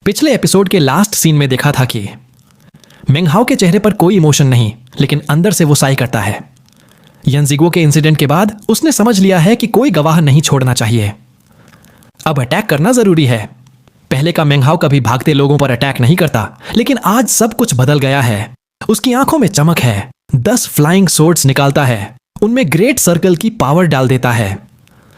पिछले एपिसोड के last scene में देखा था कि मेंगहाओ के चेहरे पर कोई इमोशन नहीं, लेकिन अंदर से वो साई करता है। यंजिगो के इंसिडेंट के बाद उसने समझ लिया है कि कोई गवाह नहीं छोड़ना चाहिए। अब अटैक करना जरूरी है। पहले का मेंगहाओ कभी भागते लोगों पर अटैक नहीं करता, लेकिन आज सब कुछ बदल गया है। उसकी आंखों में चमक है। 10 फ्लाइंग सोर्ड्स निकालता है, उनमें ग्रेट सर्कल की पावर डाल देता है।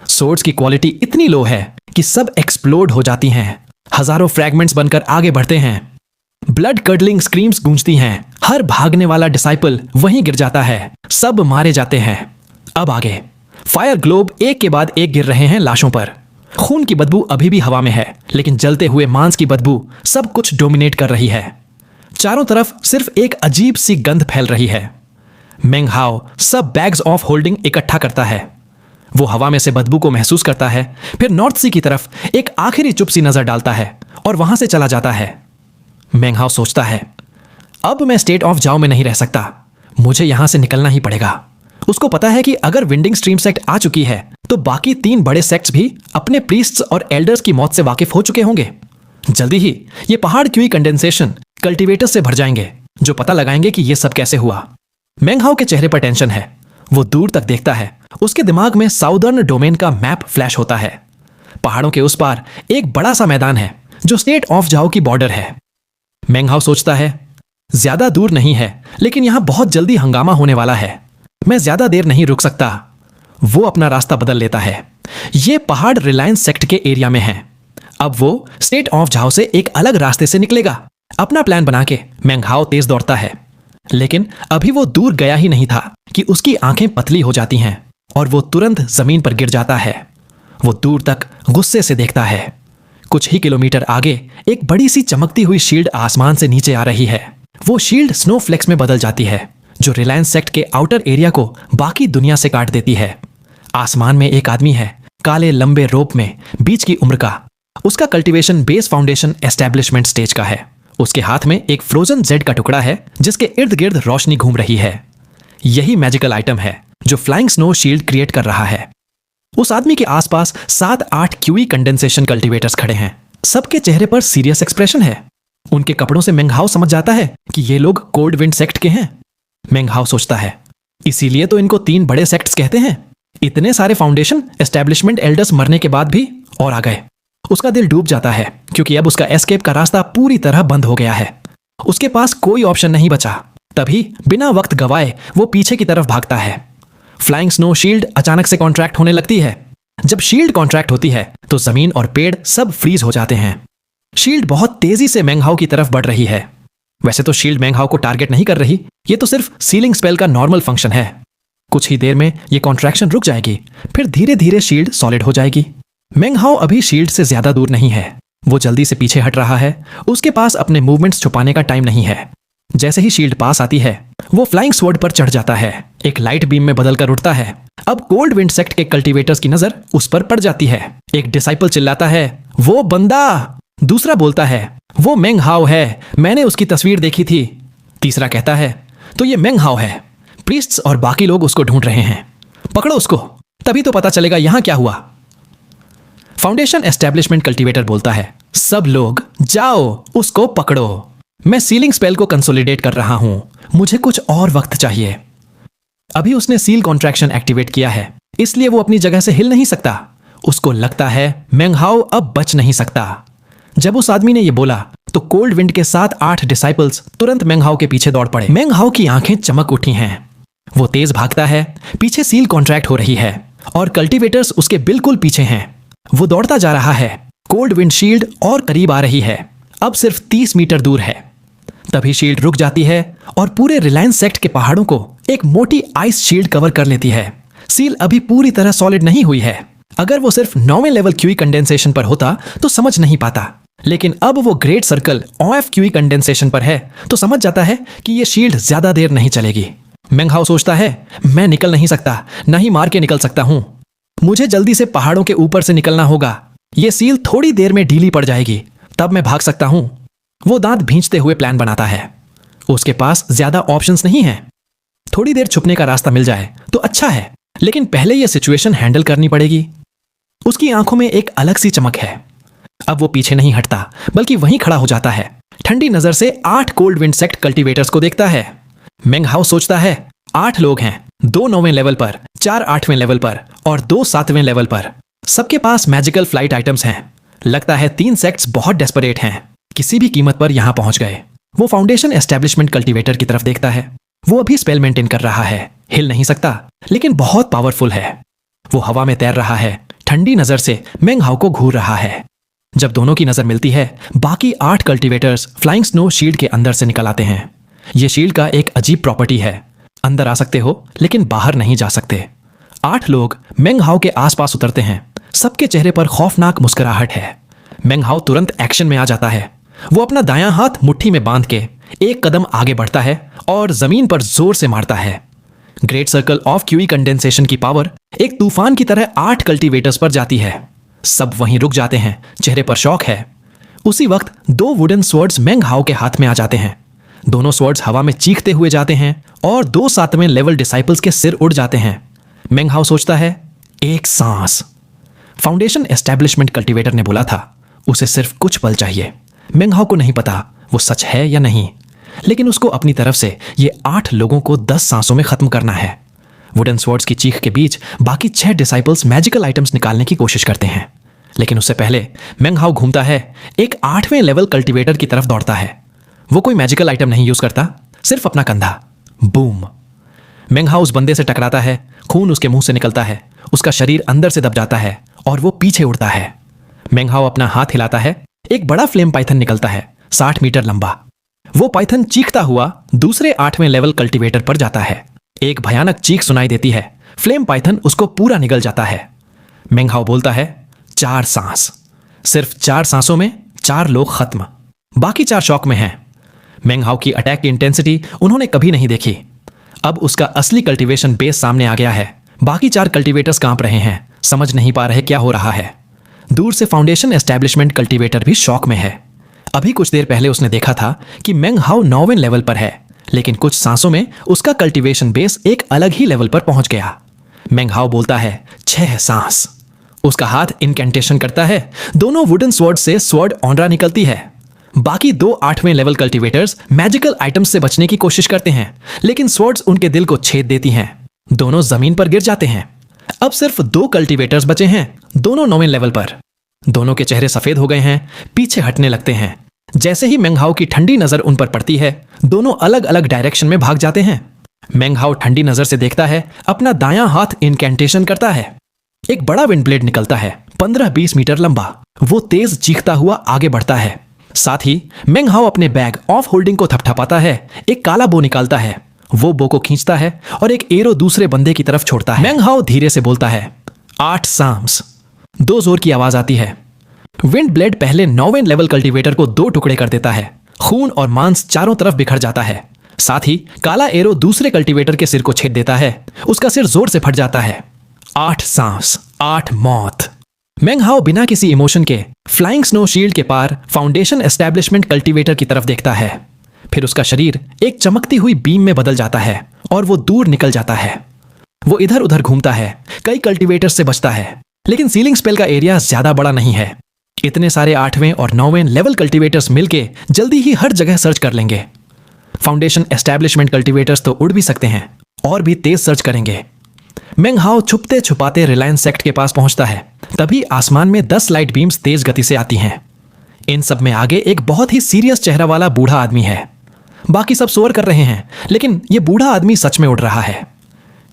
सोर्ड्स की क्वालिटी इतनी लो है कि सब एक्सप्लोड हो जाती हैं। हजारों फ्रैगमेंट्स बनकर आगे बढ़ते हैं। ब्लड कर्डलिंग स्क्रीम्स गूंजती हैं। हर भागने वाला डिसाइपल वहीं गिर जाता है। सब मारे जाते हैं। अब आगे फायर ग्लोब एक के बाद एक गिर रहे हैं लाशों पर। खून की बदबू अभी भी हवा में है, लेकिन जलते हुए मांस की बदबू सब कुछ डोमिनेट कर रही है। चारों तरफ सिर्फ एक अजीब सी गंध फैल रही है। मेंगहाओ सब बैग्स ऑफ होल्डिंग इकट्ठा करता है। वो हवा में से बदबू को महसूस करता है, फिर नॉर्थ सी की तरफ एक आखिरी चुप सी नजर डालता है और वहां से चला जाता है। मेंगहाओ सोचता है, अब मैं स्टेट ऑफ जाओ में नहीं रह सकता, मुझे यहां से निकलना ही पड़ेगा। उसको पता है कि अगर विंडिंग स्ट्रीम सेक्ट आ चुकी है तो बाकी 3 बड़े सेक्ट्स भी अपने प्रीस्ट्स और एल्डर्स की मौत से वाकिफ हो चुके होंगे। जल्दी ही ये पहाड़ क्यूई कंडेंसेशन कल्टीवेटर्स से भर जाएंगे, जो पता लगाएंगे कि ये सब कैसे हुआ। मेंगहाओ के चेहरे पर टेंशन है। वो दूर तक देखता है। उसके दिमाग में साउदर्न डोमेन का मैप फ्लैश होता है। पहाड़ों के उस पार एक बड़ा सा मैदान है जो स्टेट ऑफ जाओ की बॉर्डर है। मेंगहाओ सोचता है, ज्यादा दूर नहीं है, लेकिन यहां बहुत जल्दी हंगामा होने वाला है। मैं ज्यादा देर नहीं रुक सकता। वो अपना रास्ता बदल लेता है। ये पहाड़ रिलायंस सेक्ट के एरिया में है। अब वो स्टेट ऑफ जाओ से एक अलग रास्ते से निकलेगा। अपना प्लान बना के मेंगहाओ तेज दौड़ता है, लेकिन अभी वो दूर गया ही नहीं था कि उसकी आंखें पतली हो जाती हैं और वो तुरंत जमीन पर गिर जाता है। वो दूर तक गुस्से से देखता है। कुछ ही किलोमीटर आगे एक बड़ी सी चमकती हुई शील्ड आसमान से नीचे आ रही है। वो शील्ड स्नोफ्लेक्स में बदल जाती है, जो रिलायंस सेक्ट के आउटर एरिया को बाकी दुनिया से काट देती है। आसमान में एक आदमी है, काले लंबे रोप में, बीच की उम्र का। उसका cultivation base foundation establishment stage का है। उसके हाथ में एक फ्रोजन जेड का टुकड़ा है जिसके इर्द गिर्द रोशनी घूम रही है। यही मैजिकल आइटम है जो फ्लाइंग स्नो शील्ड क्रिएट कर रहा है। उस आदमी के आसपास 7-8 क्यूई कंडेंसेशन कल्टीवेटर्स खड़े हैं। सबके चेहरे पर सीरियस एक्सप्रेशन है। उनके कपड़ों से मेंगहाओ समझ जाता है कि ये लोग कोल्ड विंड सेक्ट के हैं। मेंगहाओ सोचता है, इसीलिए तो इनको 3 बड़े सेक्ट्स कहते हैं। इतने सारे फाउंडेशन एस्टेब्लिशमेंट एल्डर्स मरने के बाद भी और आ गए। उसका दिल डूब जाता है, क्योंकि अब उसका एस्केप का रास्ता पूरी तरह बंद हो गया है। उसके पास कोई ऑप्शन नहीं बचा। तभी बिना वक्त गवाए वो पीछे की तरफ भागता है। फ्लाइंग स्नो शील्ड अचानक से कॉन्ट्रैक्ट होने लगती है। जब शील्ड कॉन्ट्रैक्ट होती है तो जमीन और पेड़ सब फ्रीज हो जाते हैं। शील्ड बहुत तेजी से मेंगहाओ की तरफ बढ़ रही है। वैसे तो शील्ड मेंगहाओ को टारगेट नहीं कर रही, ये तो सिर्फ सीलिंग स्पेल का नॉर्मल फंक्शन है। कुछ ही देर में ये कॉन्ट्रैक्शन रुक जाएगी, फिर धीरे धीरे शील्ड सॉलिड हो जाएगी। मेंगहाओ अभी शील्ड से ज्यादा दूर नहीं है। वो जल्दी से पीछे हट रहा है। उसके पास अपने मूवमेंट्स छुपाने का टाइम नहीं है। जैसे ही शील्ड पास आती है, वो फ्लाइंग स्वॉर्ड पर चढ़ जाता है। एक लाइट बीम में बदलकर उड़ता है। अब कोल्ड विंड सेक्ट के कल्टीवेटर्स की नजर उस पर पड़ जाती है। एक डिसाइपल चिल्लाता है, वो बंदा। दूसरा बोलता है, वो मेंगहाओ है, मैंने उसकी तस्वीर देखी थी। तीसरा कहता है, तो ये मेंगहाओ है। प्रीस्ट्स और बाकी लोग उसको ढूंढ रहे हैं। पकड़ो उसको, तभी तो पता चलेगा यहां क्या हुआ। फाउंडेशन एस्टेब्लिशमेंट कल्टीवेटर बोलता है, सब लोग जाओ, उसको पकड़ो। मैं सीलिंग स्पेल को कंसोलिडेट कर रहा हूं, मुझे कुछ और वक्त चाहिए। अभी उसने सील कॉन्ट्रैक्शन एक्टिवेट किया है, इसलिए वो अपनी जगह से हिल नहीं सकता। उसको लगता है मेंगहाओ अब बच नहीं सकता। जब उस आदमी ने यह बोला तो कोल्ड विंड के 7-8 डिसाइपल्स तुरंत मेंगहाओ के पीछे दौड़ पड़े। मेंगहाओ की आंखें चमक उठी हैं। वो तेज भागता है। पीछे सील कॉन्ट्रैक्ट हो रही है और कल्टीवेटर्स उसके बिल्कुल पीछे हैं। वो दौड़ता जा रहा है। कोल्ड विंड शील्ड और करीब आ रही है, अब सिर्फ 30 मीटर दूर है। तभी शील्ड रुक जाती है और पूरे रिलायंस सेक्ट के पहाड़ों को एक मोटी आइस शील्ड कवर कर लेती है। सील अभी पूरी तरह सॉलिड नहीं हुई है। अगर वो सिर्फ 9वें लेवल क्यूई कंडेंसेशन पर होता तो समझ नहीं पाता, लेकिन अब वो great circle OF QE condensation पर है तो समझ जाता है कि ये शील्ड ज्यादा देर नहीं चलेगी। मेंगहाओ सोचता है, मैं निकल नहीं सकता, न ही मार के निकल सकता हूं। मुझे जल्दी से पहाड़ों के ऊपर से निकलना होगा। ये सील थोड़ी देर में ढीली पड़ जाएगी, तब मैं भाग सकता हूं। वो दांत भींचते हुए प्लान बनाता है। उसके पास ज्यादा ऑप्शंस नहीं हैं। थोड़ी देर छुपने का रास्ता मिल जाए तो अच्छा है, लेकिन पहले यह सिचुएशन हैंडल करनी पड़ेगी। उसकी आंखों में एक अलग सी चमक है। अब वो पीछे नहीं हटता बल्कि वहीं खड़ा हो जाता है। ठंडी नजर से 8 कोल्ड विंड सेक्ट कल्टीवेटर्स को देखता है। मेंग हाउ सोचता है 8 लोग हैं, 2 9वें लेवल पर, 4 8वें लेवल पर और 2 7वें लेवल पर। सबके पास मैजिकल फ्लाइट आइटम्स हैं। लगता है 3 सेक्ट्स बहुत डेस्परेट हैं, किसी भी कीमत पर यहां पहुंच गए। वो फाउंडेशन एस्टेब्लिशमेंट कल्टीवेटर की तरफ देखता है। वो अभी स्पेल मेंटेन कर रहा है, हिल नहीं सकता लेकिन बहुत पावरफुल है। वो हवा में तैर रहा है, ठंडी नजर से मेंग हाउ को घूर रहा है। जब दोनों की नजर मिलती है, बाकी 8 कल्टीवेटर्स फ्लाइंग स्नो शील्ड के अंदर से निकल आते हैं। यह शील्ड का एक अजीब प्रॉपर्टी है, अंदर आ सकते हो लेकिन बाहर नहीं जा सकते। 8 लोग मेंग हाउ के आसपास उतरते हैं। सबके चेहरे पर खौफनाक मुस्कुराहट है। मेंग हाउ तुरंत एक्शन में आ जाता है। वो अपना दायां हाथ मुट्ठी में बांध के एक कदम आगे बढ़ता है और जमीन पर जोर से मारता है। Great circle of QE condensation की पावर एक तूफान की तरह 8 कल्टीवेटर्स पर जाती है। सब वहीं रुक जाते हैं, चेहरे पर शौक है। उसी वक्त 2 वुडन स्वर्ड्स मेंग हाउ के हाथ में आ जाते हैं। दोनों स्वर्ड्स हवा में चीखते हुए जाते हैं और 2 7वें लेवल डिसाइपल्स के सिर उड़ जाते हैं। मेंग हाउ सोचता है, एक सांस। फाउंडेशन एस्टेब्लिशमेंट कल्टीवेटर ने बोला था उसे सिर्फ कुछ पल चाहिए। मेंग हाउ को नहीं पता वो सच है या नहीं, लेकिन उसको अपनी तरफ से ये 8 लोगों को 10 सांसों में खत्म करना है। वुडन स्वर्ड्स की चीख के बीच बाकी 6 डिसाइपल्स मैजिकल आइटम्स निकालने की कोशिश करते हैं, लेकिन उससे पहले मेंग हाउ घूमता है, एक 8वें लेवल कल्टीवेटर की तरफ दौड़ता है। वो कोई मैजिकल आइटम नहीं यूज करता, सिर्फ अपना कंधा। बूम! मेंग हाउ उस बंदे से टकराता है, खून उसके मुंह से निकलता है, उसका शरीर अंदर से दब जाता है और वो पीछे उड़ता है। मेंग हाउ अपना हाथ हिलाता है, एक बड़ा फ्लेम पाइथन निकलता है, 60 मीटर लंबा। वो पाइथन चीखता हुआ दूसरे 8वें लेवल कल्टीवेटर पर जाता है। एक भयानक चीख सुनाई देती है। फ्लेम पाइथन उसको पूरा निगल जाता है। मेंग हाउ बोलता है, 4 सांस। सिर्फ 4 सांसों में 4 लोग खत्म। बाकी 4 शॉक में हैं। मेंग हाउ की अटैक की इंटेंसिटी उन्होंने कभी नहीं देखी। अब उसका असली कल्टीवेशन बेस सामने आ गया है। बाकी 4 कल्टीवेटर्स कांप रहे हैं, समझ नहीं पा रहे क्या हो रहा है। दूर से फाउंडेशन एस्टेब्लिशमेंट कल्टीवेटर भी शॉक में है। अभी कुछ देर पहले उसने देखा था कि मेंग हाउ 9वें लेवल पर है, लेकिन कुछ सांसों में उसका कल्टीवेशन बेस एक अलग ही लेवल पर पहुंच गया। मेंग हाउ बोलता है, 6 सांस। उसका हाथ इनकेंटेशन करता है। दोनों वुडन स्वॉर्ड से स्वॉर्ड ऑनरा निकलती है। बाकी 2 8वें लेवल कल्टीवेटर्स मैजिकल आइटम्स से बचने की कोशिश करते हैं, लेकिन स्वॉर्ड्स उनके दिल को छेद देती हैं। दोनों जमीन पर गिर जाते हैं। अब सिर्फ 2 कल्टीवेटर्स बचे हैं, दोनों 9वें लेवल पर। दोनों के चेहरे सफेद हो गए हैं, पीछे हटने लगते हैं। जैसे ही मेंग हाउ की ठंडी नजर उन पर पड़ती है, दोनों अलग अलग डायरेक्शन में भाग जाते हैं। मेंग हाउ ठंडी नजर से देखता है, अपना दायां हाथ इनकेंटेशन करता है। एक बड़ा विंड ब्लेड निकलता है, 15-20 मीटर लंबा। वो तेज चीखता हुआ आगे बढ़ता है। साथ ही मेंग हाउ अपने बैग ऑफ होल्डिंग को थपथपाता है, एक काला बो निकालता है। वो बो को खींचता है और एक एरो दूसरे बंदे की तरफ छोड़ता है। मेंग हाउ धीरे से बोलता है, 8 सांस। 2 जोर की आवाज आती है। विंड ब्लेड पहले 9वें लेवल कल्टीवेटर को 2 टुकड़े कर देता है। खून और मांस चारों तरफ बिखर जाता है। साथ ही काला एरो दूसरे कल्टीवेटर के सिर को छेद देता है। उसका सिर जोर से फट जाता है। 8 सांस, 8 मौत। मेंग हाउ बिना किसी इमोशन के फ्लाइंग स्नो शील्ड के पार फाउंडेशन एस्टेब्लिशमेंट कल्टीवेटर की तरफ देखता है। फिर उसका शरीर एक चमकती हुई बीम में बदल जाता है और वो दूर निकल जाता है। वो इधर उधर घूमता है, कई कल्टीवेटर से बचता है, लेकिन सीलिंग स्पेल का एरिया ज्यादा बड़ा नहीं है। इतने सारे 8वें और 9वें लेवल कल्टीवेटर्स मिलके जल्दी ही हर जगह सर्च कर लेंगे। फाउंडेशन एस्टेब्लिशमेंट कल्टीवेटर्स तो उड़ भी सकते हैं और भी तेज सर्च करेंगे। मेंग हाउ छुपते छुपाते रिलायंस सेक्ट के पास पहुंचता है। तभी आसमान में 10 लाइट बीम्स तेज गति से आती हैं। इन सब में आगे एक बहुत ही सीरियस चेहरा वाला बूढ़ा आदमी है। बाकी सब सोर कर रहे हैं, लेकिन यह बूढ़ा आदमी सच में उड़ रहा है।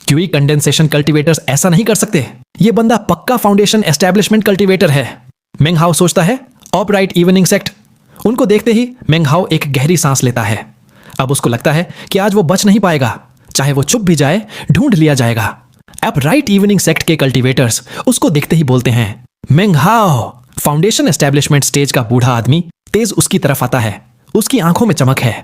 क्यूई कंडेंसेशन कल्टीवेटर्स ऐसा नहीं कर सकते। यह बंदा पक्का फाउंडेशन एस्टेब्लिशमेंट कल्टीवेटर है। मेंग हाउ सोचता है, ऑपराइट इवनिंग सेक्ट। उनको देखते ही मेंग हाउ एक गहरी सांस लेता है। अब उसको लगता है कि आज वो बच नहीं पाएगा। चाहे वो छुप भी जाए, ढूंढ लिया जाएगा। अब राइट इवनिंग सेक्ट के कल्टीवेटर्स उसको देखते ही बोलते हैं, मेंग हाउ। फाउंडेशन एस्टेब्लिशमेंट स्टेज का बूढ़ा आदमी तेज उसकी तरफ आता है। उसकी आंखों में चमक है।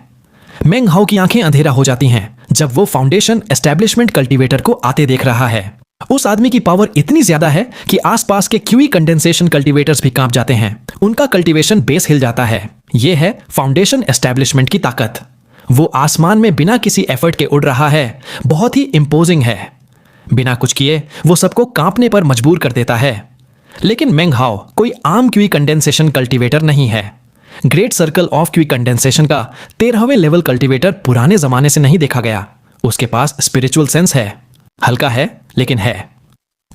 मेंग हाउ की आंखें अंधेरा हो जाती हैं जब वो फाउंडेशन एस्टेब्लिशमेंट कल्टीवेटर को आते देख रहा है। उस आदमी की पावर इतनी ज्यादा है कि आसपास के क्यूई कंडेंसेशन कल्टीवेटर्स भी कांप जाते हैं। उनका कल्टीवेशन बेस हिल जाता है। यह है फाउंडेशन एस्टेब्लिशमेंट की ताकत। वो आसमान में बिना किसी एफर्ट के उड़ रहा है। बहुत ही इंपोजिंग है। बिना कुछ किए वो सबको कांपने पर मजबूर कर देता है। लेकिन मेंग हाओ कोई आम क्वी कंडेंसेशन कल्टीवेटर नहीं है। ग्रेट सर्कल ऑफ क्वी कंडेंसेशन का 13वें लेवल कल्टीवेटर पुराने जमाने से नहीं देखा गया। उसके पास स्पिरिचुअल सेंस है, हल्का है लेकिन है।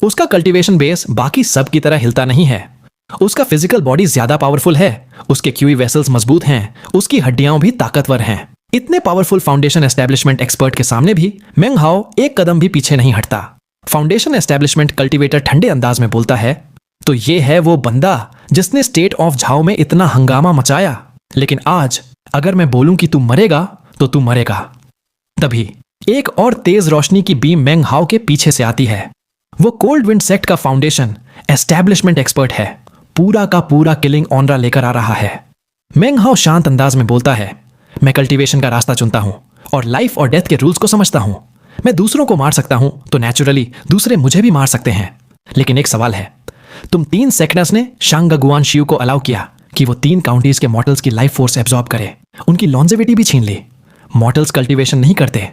उसका कल्टीवेशन बेस बाकी सब की तरह हिलता नहीं है। उसका फिजिकल बॉडी ज्यादा पावरफुल है, उसके क्यूई वेसल्स मजबूत हैं, उसकी हड्डियां भी ताकतवर हैं। इतने पावरफुल फाउंडेशन एस्टेब्लिशमेंट एक्सपर्ट के सामने भी मेंग हाओ एक कदम भी पीछे नहीं हटता। फाउंडेशन एस्टेब्लिशमेंट कल्टीवेटर ठंडे अंदाज में बोलता है, तो ये है वो बंदा जिसने स्टेट ऑफ झाओ में इतना हंगामा मचाया, लेकिन आज अगर मैं बोलूं कि तू मरेगा तो तू मरेगा। तभी एक और तेज रोशनी की बीम मेंग हाओ के पीछे से आती है। वो कोल्ड विंड सेक्ट का फाउंडेशन एस्टेब्लिशमेंट एक्सपर्ट है, पूरा का पूरा किलिंग ऑनरा लेकर आ रहा है। मेंग हाओ शांत अंदाज में बोलता है, मैं कल्टीवेशन का रास्ता चुनता हूं और लाइफ और डेथ के रूल्स को समझता हूं। मैं दूसरों को मार सकता हूं तो नेचुरली दूसरे मुझे भी मार सकते हैं, लेकिन एक सवाल है, तुम 3 सेकंड्स ने शांगगुआन शियू को अलाउ किया कि वो 3 काउंटीज के मॉर्टल्स की लाइफ फोर्स एब्जॉर्ब करे, उनकी लॉन्जेविटी भी छीन ली। मॉर्टल्स कल्टीवेशन नहीं करते।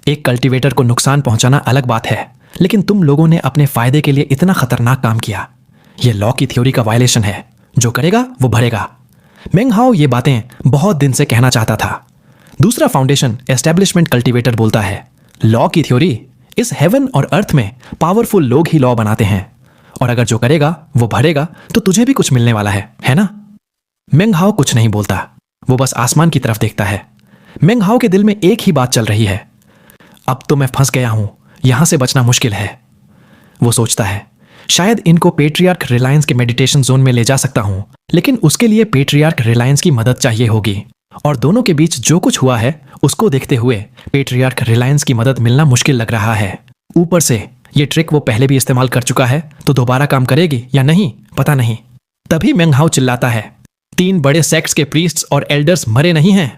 एक कल्टीवेटर को नुकसान पहुंचाना अलग बात है, लेकिन तुम लोगों ने अपने फायदे के लिए इतना खतरनाक काम किया। यह लॉ की थ्योरी का वायलेशन है, जो करेगा वो भरेगा। मेंग हाओ ये बातें बहुत दिन से कहना चाहता था। दूसरा फाउंडेशन एस्टेब्लिशमेंट कल्टीवेटर बोलता है, लॉ की थ्योरी, इस हेवन और अर्थ में पावरफुल लोग ही लॉ बनाते हैं, और अगर जो करेगा वो भरेगा तो तुझे भी कुछ मिलने वाला है ना? मेंग हाओ कुछ नहीं बोलता, वो बस आसमान की तरफ देखता है। मेंग हाओ के दिल में एक ही बात चल रही है, अब तो मैं फंस गया हूं, यहां से बचना मुश्किल है। वो सोचता है, शायद इनको पेट्रियार्क रिलायंस के मेडिटेशन जोन में ले जा सकता हूं, लेकिन उसके लिए पेट्रियार्क रिलायंस की मदद चाहिए होगी, और दोनों के बीच जो कुछ हुआ है उसको देखते हुए पेट्रियार्क रिलायंस की मदद मिलना मुश्किल लग रहा है। ऊपर से ये ट्रिक वो पहले भी इस्तेमाल कर चुका है, तो दोबारा काम करेगी या नहीं पता नहीं। तभी मेंग हाओ चिल्लाता है, 3 बड़े सेक्ट्स के प्रीस्ट्स और एल्डर्स मरे नहीं हैं।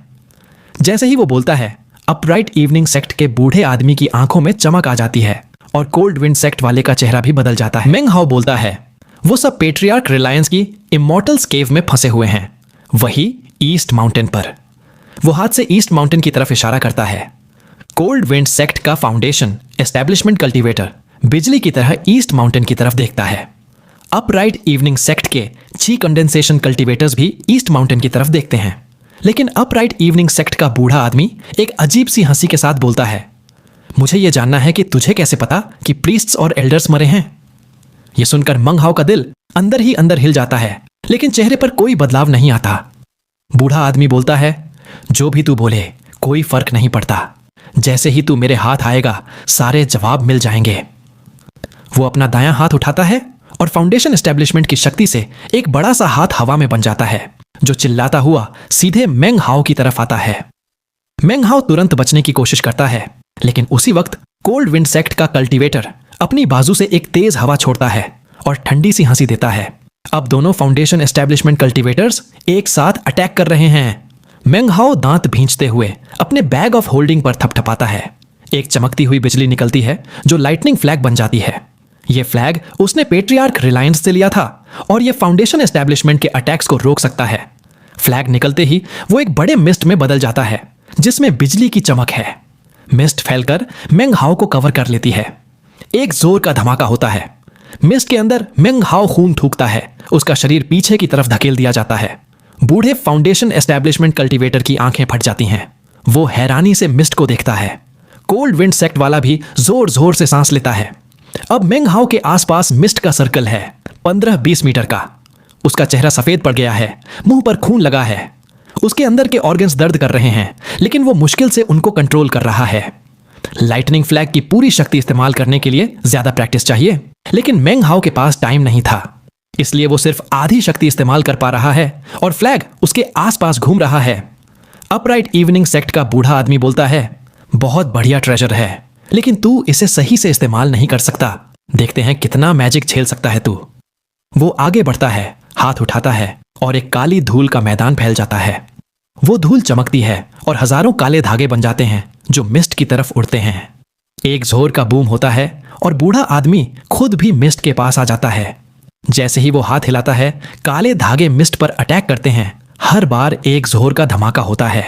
जैसे ही वो बोलता है, अपराइट इवनिंग सेक्ट के बूढ़े आदमी की आंखों में चमक आ जाती है और कोल्ड विंड सेक्ट वाले का चेहरा भी बदल जाता है। मेंग हाओ बोलता है, वो सब पेट्रियार्क रिलायंस की इमॉर्टल्स केव में फंसे हुए हैं, वही ईस्ट माउंटेन पर। वो हाथ से ईस्ट माउंटेन की तरफ इशारा करता है। कोल्ड विंड सेक्ट का फाउंडेशन एस्टेब्लिशमेंट कल्टीवेटर बिजली की तरह ईस्ट माउंटेन की तरफ देखता है। अपराइट इवनिंग सेक्ट के ची कंडेंसेशन कल्टीवेटर्स भी ईस्ट माउंटेन की तरफ देखते हैं, लेकिन अपराइट इवनिंग सेक्ट का बूढ़ा आदमी एक अजीब सी हंसी के साथ बोलता है, मुझे यह जानना है कि तुझे कैसे पता कि प्रीस्ट्स और एल्डर्स मरे हैं। यह सुनकर मेंग हाओ का दिल अंदर ही अंदर हिल जाता है, लेकिन चेहरे पर कोई बदलाव नहीं आता। बूढ़ा आदमी बोलता है, जो भी तू बोले कोई फर्क नहीं पड़ता, जैसे ही तू मेरे हाथ आएगा सारे जवाब मिल जाएंगे। वो अपना दायां हाथ उठाता है और फाउंडेशन एस्टेब्लिशमेंट की शक्ति से एक बड़ा सा हाथ हवा में बन जाता है, जो चिल्लाता हुआ सीधे मेंग हाओ की तरफ आता है। मेंग हाओ तुरंत बचने की कोशिश करता है, लेकिन उसी वक्त कोल्ड विंड सेक्ट का कल्टीवेटर अपनी बाजू से एक तेज हवा छोड़ता है और ठंडी सी हंसी देता है। अब दोनों फाउंडेशन एस्टेब्लिशमेंट कल्टीवेटर्स एक साथ अटैक कर रहे हैं। मेंग हाओ दांत भींचते हुए अपने बैग ऑफ होल्डिंग पर थपथपाता है। एक चमकती हुई बिजली निकलती है जो लाइटनिंग फ्लैग बन जाती है। यह फ्लैग उसने पेट्रियार्क रिलायंस से लिया था और यह फाउंडेशन एस्टेब्लिशमेंट के अटैक्स को रोक सकता है। फ्लैग निकलते ही वो एक बड़े मिस्ट में बदल जाता है जिसमें बिजली की चमक है। मिस्ट फैलकर मेंग हाओ को कवर कर लेती है। एक जोर का धमाका होता है। मिस्ट के अंदर मेंग हाओ खून थूकता है, उसका शरीर पीछे की तरफ धकेल दिया जाता है। बूढ़े फाउंडेशन एस्टेब्लिशमेंट कल्टीवेटर की आंखें फट जाती हैं। वो हैरानी से मिस्ट को देखता है। कोल्ड विंड सेक्ट वाला भी जोर जोर से सांस लेता है। अब मेंग हाओ के आसपास मिस्ट का सर्कल है 15-20 मीटर का। उसका चेहरा सफेद पड़ गया है, मुंह पर खून लगा है। उसके अंदर के ऑर्गन्स दर्द कर रहे हैं, लेकिन वो मुश्किल से उनको कंट्रोल कर रहा है। लाइटनिंग फ्लैग की पूरी शक्ति इस्तेमाल करने के लिए ज्यादा प्रैक्टिस चाहिए, लेकिन मेंग हाओ के पास टाइम नहीं था, इसलिए वो सिर्फ आधी शक्ति इस्तेमाल कर पा रहा है और फ्लैग उसके आसपास घूम रहा है। अपराइट इवनिंग सेक्ट का बूढ़ा आदमी बोलता है, बहुत बढ़िया ट्रेजर है, लेकिन तू इसे सही से इस्तेमाल नहीं कर सकता। देखते हैं कितना मैजिक झेल सकता है तू। वो आगे बढ़ता है, हाथ उठाता है और एक काली धूल का मैदान फैल जाता है। वो धूल चमकती है और हजारों काले धागे बन जाते हैं जो मिस्ट की तरफ उड़ते हैं। एक जोर का बूम होता है और बूढ़ा आदमी खुद भी मिस्ट के पास आ जाता है। जैसे ही वो हाथ हिलाता है, काले धागे मिस्ट पर अटैक करते हैं। हर बार एक जोर का धमाका होता है।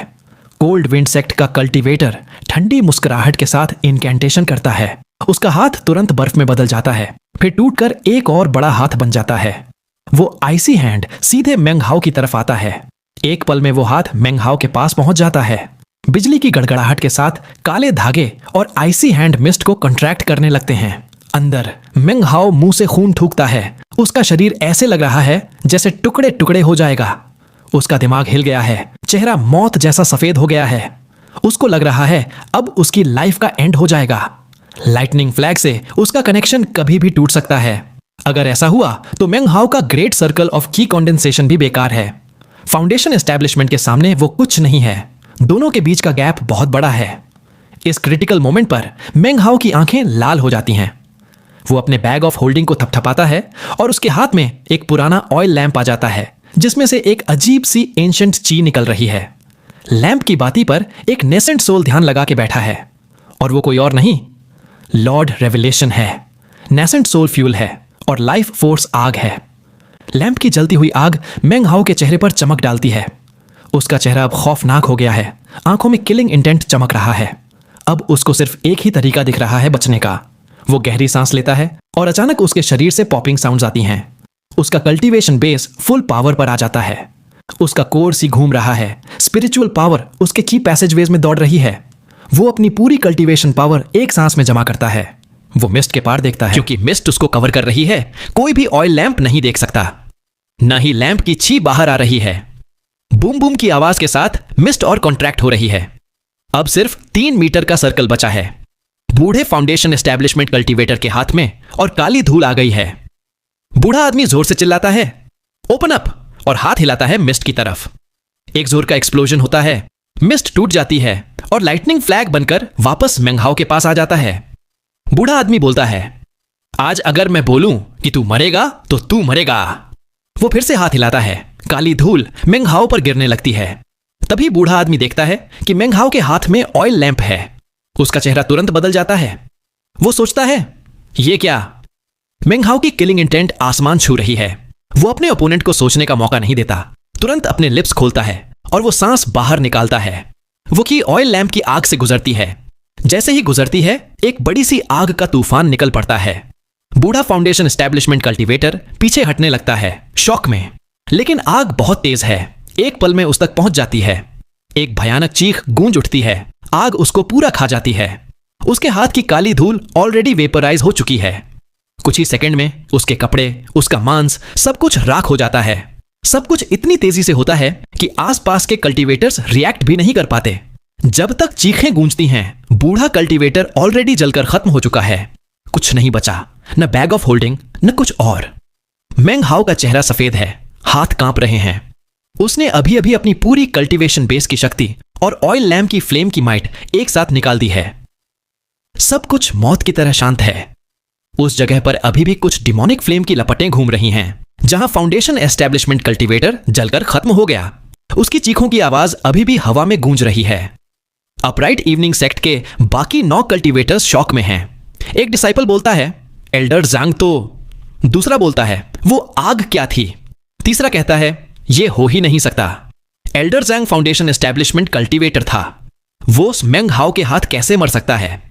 कोल्ड विंड सेक्ट का कल्टीवेटर ठंडी मुस्कुराहट के साथ इनकैंटेशन करता है उसका हाथ तुरंत बर्फ में बदल जाता है, फिर टूटकर एक और बड़ा हाथ बन जाता है। वो आइसी हैंड सीधे मेंग हाओ की तरफ आता है। एक पल में वो हाथ मेंग हाओ के पास पहुंच जाता है। बिजली की गड़गड़ाहट के साथ काले धागे और आइसी हैंड मिस्ट को कंट्रैक्ट करने लगते हैं। अंदर मेंग हाओ मुंह से खून थूकता है। उसका शरीर ऐसे लग रहा है जैसे टुकड़े टुकड़े हो जाएगा। उसका दिमाग हिल गया है, चेहरा मौत जैसा सफेद हो गया है। उसको लग रहा है अब उसकी लाइफ का एंड हो जाएगा। लाइटनिंग फ्लैग से उसका कनेक्शन कभी भी टूट सकता है। अगर ऐसा हुआ तो मेंग हाओ का ग्रेट सर्कल ऑफ की कंडेंसेशन भी बेकार है। फाउंडेशन एस्टैब्लिशमेंट के सामने वो कुछ नहीं है। दोनों के बीच का गैप बहुत बड़ा है। इस क्रिटिकल मोमेंट पर मेंग हाओ की आंखें लाल हो जाती हैं। वो अपने बैग ऑफ होल्डिंग को थपथपाता है और उसके हाथ में एक पुराना ऑयल लैंप आ जाता है जिसमें से एक अजीब सी एंशिएंट ची निकल रही है। लैंप की बाती पर एक नेसेंट सोल ध्यान लगा के बैठा है और वो कोई और नहीं, लॉर्ड रेवलेशन है। नेसेंट सोल फ्यूल है और लाइफ फोर्स आग है। लैंप की जलती हुई आग मेंग हाओ के चेहरे पर चमक डालती है। उसका चेहरा अब खौफनाक हो गया है। आंखों में किलिंग इंटेंट चमक रहा है। अब उसको सिर्फ एक ही तरीका दिख रहा है बचने का। वो गहरी सांस लेता है और अचानक उसके शरीर से पॉपिंग साउंड्स आती हैं। उसका कल्टीवेशन बेस फुल पावर पर आ जाता है। उसका कोर सी घूम रहा है। स्पिरिचुअल पावर उसके की पैसेजवेज में दौड़ रही है। वो अपनी पूरी कल्टीवेशन पावर एक सांस में जमा करता है। वो मिस्ट के पार देखता है, क्योंकि मिस्ट उसको कवर कर रही है। कोई भी ऑयल लैंप नहीं देख सकता, न ही लैंप की छी बाहर आ रही है। बूम बूम की आवाज के साथ मिस्ट और कॉन्ट्रैक्ट हो रही है। अब सिर्फ 3 मीटर का सर्कल बचा है। बूढ़े फाउंडेशन एस्टैब्लिशमेंट कल्टीवेटर के हाथ में और काली धूल आ गई है। बूढ़ा आदमी जोर से चिल्लाता है, ओपन अप, और हाथ हिलाता है मिस्ट की तरफ। एक जोर का एक्सप्लोजन होता है। मिस्ट टूट जाती है और लाइटनिंग फ्लैग बनकर वापस मेंग हाओ के पास आ जाता है। बूढ़ा आदमी बोलता है, आज अगर मैं बोलूं कि तू मरेगा तो तू मरेगा। वो फिर से हाथ हिलाता है। काली धूल मेंग हाओ पर गिरने लगती है। तभी बूढ़ा आदमी देखता है कि मेंग हाओ के हाथ में ऑयल लैंप है। उसका चेहरा तुरंत बदल जाता है। वो सोचता है, ये क्या? मेंग हाओ की किलिंग इंटेंट आसमान छू रही है। वो अपने ओपोनेंट को सोचने का मौका नहीं देता। तुरंत अपने लिप्स खोलता है और वो सांस बाहर निकालता है। वो की ऑयल लैंप की आग से गुजरती है। जैसे ही गुजरती है, एक बड़ी सी आग का तूफान निकल पड़ता है। बूढ़ा फाउंडेशन एस्टैब्लिशमेंट कल्टीवेटर पीछे हटने लगता है, शॉक में। लेकिन आग बहुत तेज है। एक पल में उस तक पहुंच जाती है। एक भयानक चीख गूंज उठती है। आग उसको पूरा खा जाती है। उसके हाथ की काली धूल ऑलरेडी वेपराइज हो चुकी है। कुछ ही सेकंड में उसके कपड़े, उसका मांस, सब कुछ राख हो जाता है। सब कुछ इतनी तेजी से होता है कि आसपास के कल्टीवेटर्स रिएक्ट भी नहीं कर पाते। जब तक चीखें गूंजती हैं, बूढ़ा कल्टीवेटर ऑलरेडी जलकर खत्म हो चुका है। कुछ नहीं बचा, न बैग ऑफ होल्डिंग, न कुछ और। मेंग हाओ का चेहरा सफेद है, हाथ कांप रहे हैं। उसने अभी अभी अपनी पूरी कल्टीवेशन बेस की शक्ति और ऑयल लैम्प की फ्लेम की माइट एक साथ निकाल दी है। सब कुछ मौत की तरह शांत है। उस जगह पर अभी भी कुछ डिमोनिक फ्लेम की लपटें घूम रही हैं। जहां फाउंडेशन एस्टैब्लिशमेंट कल्टीवेटर जलकर खत्म हो गया, उसकी चीखों की आवाज अभी भी हवा में गूंज रही है। अपराइट इवनिंग सेक्ट के बाकी 9 कल्टीवेटर्स शॉक में हैं। एक डिसाइपल बोलता है, एल्डर ज़ांग तो। दूसरा बोलता है, वो आग क्या थी? तीसरा कहता है, ये हो ही नहीं सकता। एल्डर ज़ांग फाउंडेशन एस्टैब्लिशमेंट कल्टीवेटर था। वो मेंग हाओ के हाथ कैसे मर सकता है?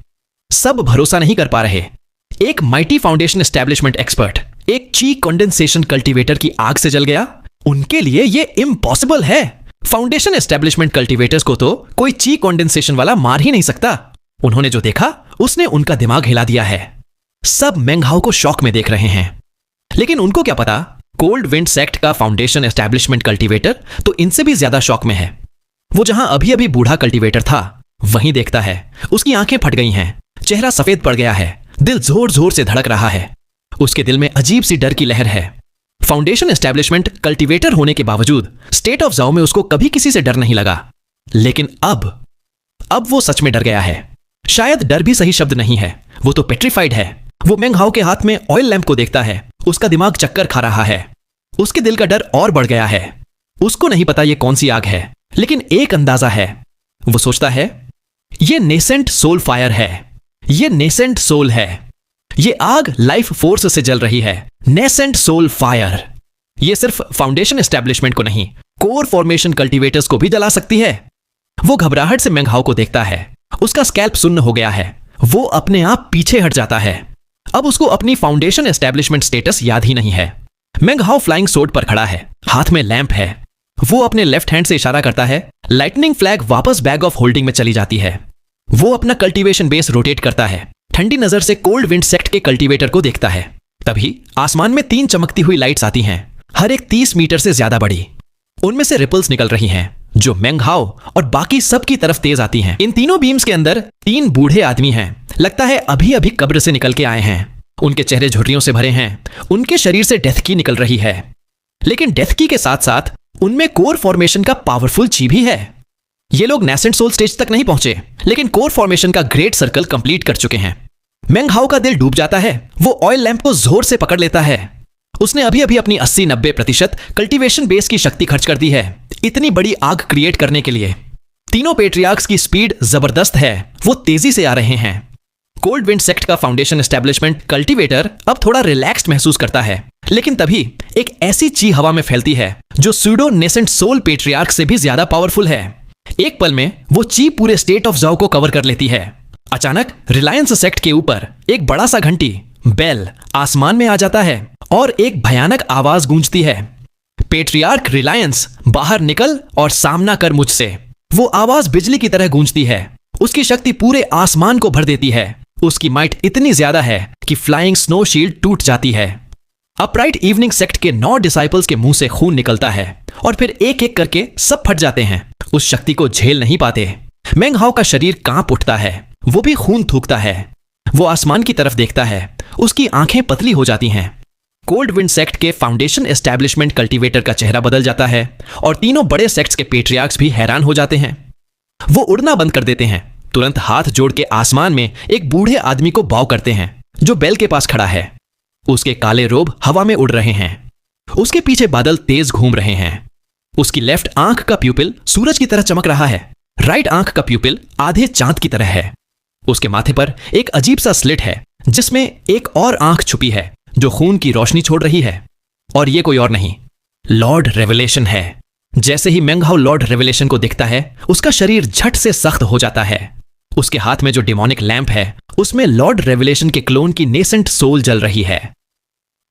सब भरोसा नहीं कर पा रहे। एक माइटी फाउंडेशन एस्टैब्लिशमेंट एक्सपर्ट एक ची कंडेंसेशन कल्टीवेटर की आग से जल गया। उनके लिए ये इम्पॉसिबल है। फाउंडेशन एस्टैब्लिशमेंट कल्टीवेटर्स को तो कोई ची कंडेंसेशन वाला मार ही नहीं सकता। उन्होंने जो देखा उसने उनका दिमाग हिला दिया है। सब मेंग हाओ को शॉक में देख रहे हैं, लेकिन उनको क्या पता, कोल्ड विंड सेक्ट का फाउंडेशन एस्टैब्लिशमेंट कल्टीवेटर तो इनसे भी ज्यादा शॉक में है। वो जहां अभी अभी बूढ़ा कल्टीवेटर था, वहीं देखता है उसकी आंखें फट गई हैं, चेहरा सफेद पड़ गया है, दिल जोर जोर से धड़क रहा है। उसके दिल में अजीब सी डर की लहर है। फाउंडेशन एस्टैब्लिशमेंट कल्टीवेटर होने के बावजूद स्टेट ऑफ जाओ में उसको कभी किसी से डर नहीं लगा, लेकिन अब वो सच में डर गया है। शायद डर भी सही शब्द नहीं है, वो तो पेट्रीफाइड है। वो मेंग हाओ के हाथ में ऑयल लैंप को देखता है। उसका दिमाग चक्कर खा रहा है। उसके दिल का डर और बढ़ गया है। उसको नहीं पता ये कौन सी आग है, लेकिन एक अंदाजा है। वो सोचता है, ये नेसेंट सोल फायर है। ये नेसेंट सोल है। ये आग लाइफ फोर्स से जल रही है। Nascent soul fire. ये सिर्फ फाउंडेशन एस्टैब्लिशमेंट को नहीं, कोर फॉर्मेशन कल्टीवेटर्स को भी जला सकती है। वो घबराहट से मेंग हाओ को देखता है। उसका स्कैल्प सुन्न हो गया है। वो अपने आप पीछे हट जाता है। अब उसको अपनी फाउंडेशन एस्टेब्लिशमेंट स्टेटस याद ही नहीं है। मेंग हाओ फ्लाइंग सोर्ड पर खड़ा है, हाथ में लैंप है। वो अपने लेफ्ट हैंड से इशारा करता है। लाइटनिंग फ्लैग वापस बैग ऑफ होल्डिंग में चली जाती है। वो अपना कल्टीवेशन बेस रोटेट करता है, ठंडी नजर से कोल्ड विंड सेक्ट के कल्टीवेटर को देखता है। तभी आसमान में 3 चमकती हुई लाइट्स आती हैं, हर एक 30 मीटर से ज्यादा बड़ी। उनमें से रिपल्स निकल रही हैं, जो मेंग हाओ और बाकी सब की तरफ तेज आती हैं। इन तीनों बीम्स के अंदर 3 बूढ़े आदमी हैं, लगता है अभी अभी कब्र से निकल के आए हैं। उनके चेहरे झुर्रियों से भरे हैं, उनके शरीर से डेथ की निकल रही है। लेकिन डेथ की के साथ साथ उनमें कोर फॉर्मेशन का पावरफुल ची भी है। ये लोग नेसेंट सोल स्टेज तक नहीं पहुंचे, लेकिन कोर फॉर्मेशन का ग्रेट सर्कल कंप्लीट कर चुके हैं। मेंग हाओ का दिल डूब जाता है। वो ऑयल लैंप को जोर से पकड़ लेता है। उसने अभी अभी अपनी 80-90% कल्टीवेशन बेस की शक्ति खर्च कर दी है इतनी बड़ी आग क्रिएट करने के लिए। तीनों पेट्रियार्क्स की स्पीड जबरदस्त है, वो तेजी से आ रहे हैं। कोल्ड विंड सेक्ट का फाउंडेशन एस्टेब्लिशमेंट कल्टीवेटर अब थोड़ा रिलैक्स्ड महसूस करता है। लेकिन तभी एक ऐसी ची हवा में फैलती है जो सूडो नेसेंट सोल पेट्रियार्क से भी ज्यादा पावरफुल है। एक पल में वो ची पूरे स्टेट ऑफ जाओ को कवर कर लेती है। अचानक रिलायंस सेक्ट के ऊपर एक बड़ा सा घंटी बेल आसमान में आ जाता है और एक भयानक आवाज गूंजती है। पेट्रियार्क रिलायंस, बाहर निकल और सामना कर मुझसे। वो आवाज बिजली की तरह गूंजती है। उसकी शक्ति पूरे आसमान को भर देती है। उसकी माइट इतनी ज्यादा है कि फ्लाइंग स्नो शील्ड टूट जाती है। अपराइट इवनिंग सेक्ट के 9 डिसाइपल्स के मुंह से खून निकलता है और फिर एक एक करके सब फट जाते हैं। उस शक्ति को झेल नहीं पाते। मेंग हाओ का शरीर कांप उठता है, वो भी खून थूकता है। वो आसमान की तरफ देखता है, उसकी आंखें पतली हो जाती हैं। कोल्ड विंड सेक्ट के फाउंडेशन एस्टैब्लिशमेंट कल्टीवेटर का चेहरा बदल जाता है और तीनों बड़े सेक्ट्स के पेट्रियार्क्स भी हैरान हो जाते हैं। वो उड़ना बंद कर देते हैं। तुरंत हाथ जोड़ के आसमान में एक बूढ़े आदमी को बाव करते हैं जो बेल के पास खड़ा है। उसके काले रोब हवा में उड़ रहे हैं। उसके पीछे बादल तेज घूम रहे हैं। उसकी लेफ्ट आंख का प्यूपिल सूरज की तरह चमक रहा है, राइट आंख का प्यूपिल आधे चांद की तरह है। उसके माथे पर एक अजीब सा स्लिट है जिसमें एक और आंख छुपी है जो खून की रोशनी छोड़ रही है। और ये कोई और नहीं, लॉर्ड रेवलेशन है। जैसे ही मेंग हाओ लॉर्ड रेवलेशन को दिखता है, उसका शरीर झट से सख्त हो जाता है। उसके हाथ में जो डिमोनिक लैंप है उसमें लॉर्ड रेवलेशन के क्लोन की नेसेंट सोल जल रही है।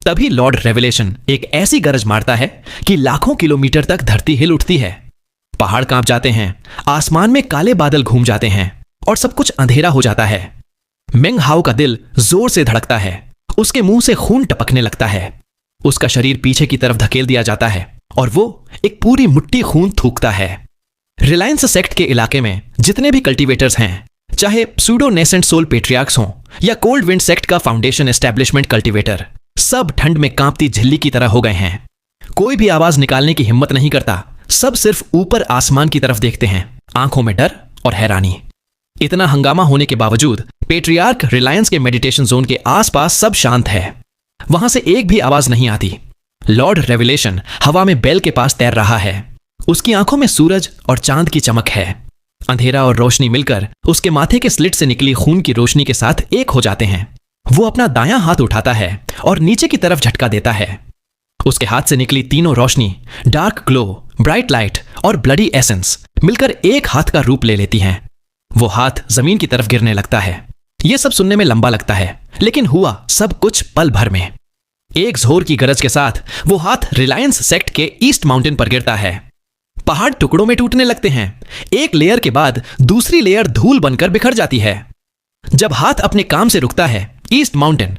तभी लॉर्ड रेवलेशन एक ऐसी गरज मारता है कि लाखों किलोमीटर तक धरती हिल उठती है। पहाड़ कांप जाते हैं, आसमान में काले बादल घूम जाते हैं और सब कुछ अंधेरा हो जाता है। मेंग हाओ का दिल जोर से धड़कता है, उसके मुंह से खून टपकने लगता है। उसका शरीर पीछे की तरफ धकेल दिया जाता है और वो एक पूरी मुट्ठी खून थूकता है। रिलायंस सेक्ट के इलाके में जितने भी कल्टीवेटर्स हैं, चाहे सूडो नेसेंट सोल पेट्रियार्क्स हों या कोल्ड विंड सेक्ट का फाउंडेशन एस्टैब्लिशमेंट कल्टीवेटर, सब ठंड में कांपती झिल्ली की तरह हो गए हैं। कोई भी आवाज निकालने की हिम्मत नहीं करता। सब सिर्फ ऊपर आसमान की तरफ देखते हैं, आंखों में डर और हैरानी। इतना हंगामा होने के बावजूद पेट्रियार्क रिलायंस के मेडिटेशन जोन के आसपास सब शांत है। वहां से एक भी आवाज नहीं आती। लॉर्ड रेवलेशन हवा में बेल के पास तैर रहा है। उसकी आंखों में सूरज और चांद की चमक है। अंधेरा और रोशनी मिलकर उसके माथे के स्लिट से निकली खून की रोशनी के साथ एक हो जाते हैं। वो अपना दायां हाथ उठाता है और नीचे की तरफ झटका देता है। उसके हाथ से निकली तीनों रोशनी, डार्क ग्लो, ब्राइट लाइट और ब्लडी एसेंस मिलकर एक हाथ का रूप ले लेती हैं। वो हाथ जमीन की तरफ गिरने लगता है। यह सब सुनने में लंबा लगता है, लेकिन हुआ सब कुछ पल भर में। एक जोर की गरज के साथ वो हाथ रिलायंस सेक्ट के ईस्ट माउंटेन पर गिरता है। पहाड़ टुकड़ों में टूटने लगते हैं। एक लेयर के बाद दूसरी लेयर धूल बनकर बिखर जाती है। जब हाथ अपने काम से रुकता है, ईस्ट माउंटेन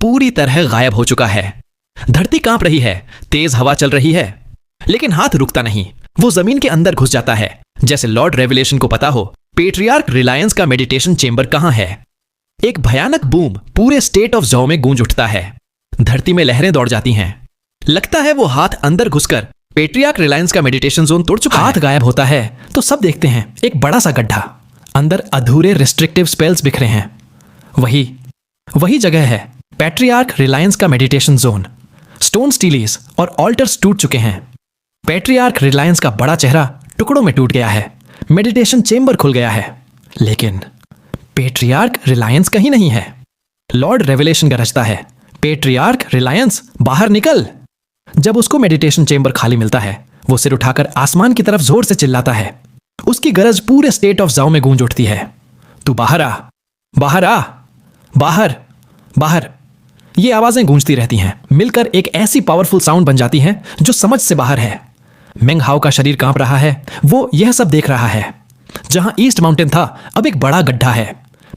पूरी तरह गायब हो चुका है। धरती कांप रही है, तेज हवा चल रही है, लेकिन हाथ रुकता नहीं। वो जमीन के अंदर घुस जाता है, जैसे लॉर्ड रेवलेशन को पता हो पेट्रियार्क रिलायंस का मेडिटेशन चेंबर कहां है। एक भयानक बूम पूरे स्टेट ऑफ जाओ में गूंज उठता है। धरती में लहरें दौड़ जाती हैं। लगता है वो हाथ अंदर घुसकर पेट्रियार्क रिलायंस का मेडिटेशन जोन तोड़ चुका है। हाथ गायब होता है तो सब देखते हैं एक बड़ा सा गड्ढा, अंदर अधूरे रिस्ट्रिक्टिव स्पेल्स बिखरे हैं। वही जगह है पेट्रियार्क रिलायंस का मेडिटेशन जोन। स्टोन स्टीलीज और ऑल्टर्स टूट चुके हैं। पेट्रियार्क रिलायंस का बड़ा चेहरा टुकड़ों में टूट गया है। मेडिटेशन चेंबर खुल गया है, लेकिन पेट्रियार्क रिलायंस कहीं नहीं है। लॉर्ड रेवलेशन गरजता है, पेट्रियार्क रिलायंस बाहर निकल। जब उसको मेडिटेशन चेंबर खाली मिलता है, वो सिर उठाकर आसमान की तरफ जोर से चिल्लाता है। उसकी गरज पूरे स्टेट ऑफ जाओ में गूंज उठती है, तू बाहर आ। बाहर आ, बाहर, बाहर। ये आवाजें गूंजती रहती हैं, मिलकर एक ऐसी पावरफुल साउंड बन जाती हैं जो समझ से बाहर है। मेंग हाओ का शरीर कांप रहा है। वो यह सब देख रहा है। जहां ईस्ट माउंटेन था, अब एक बड़ा गड्ढा है।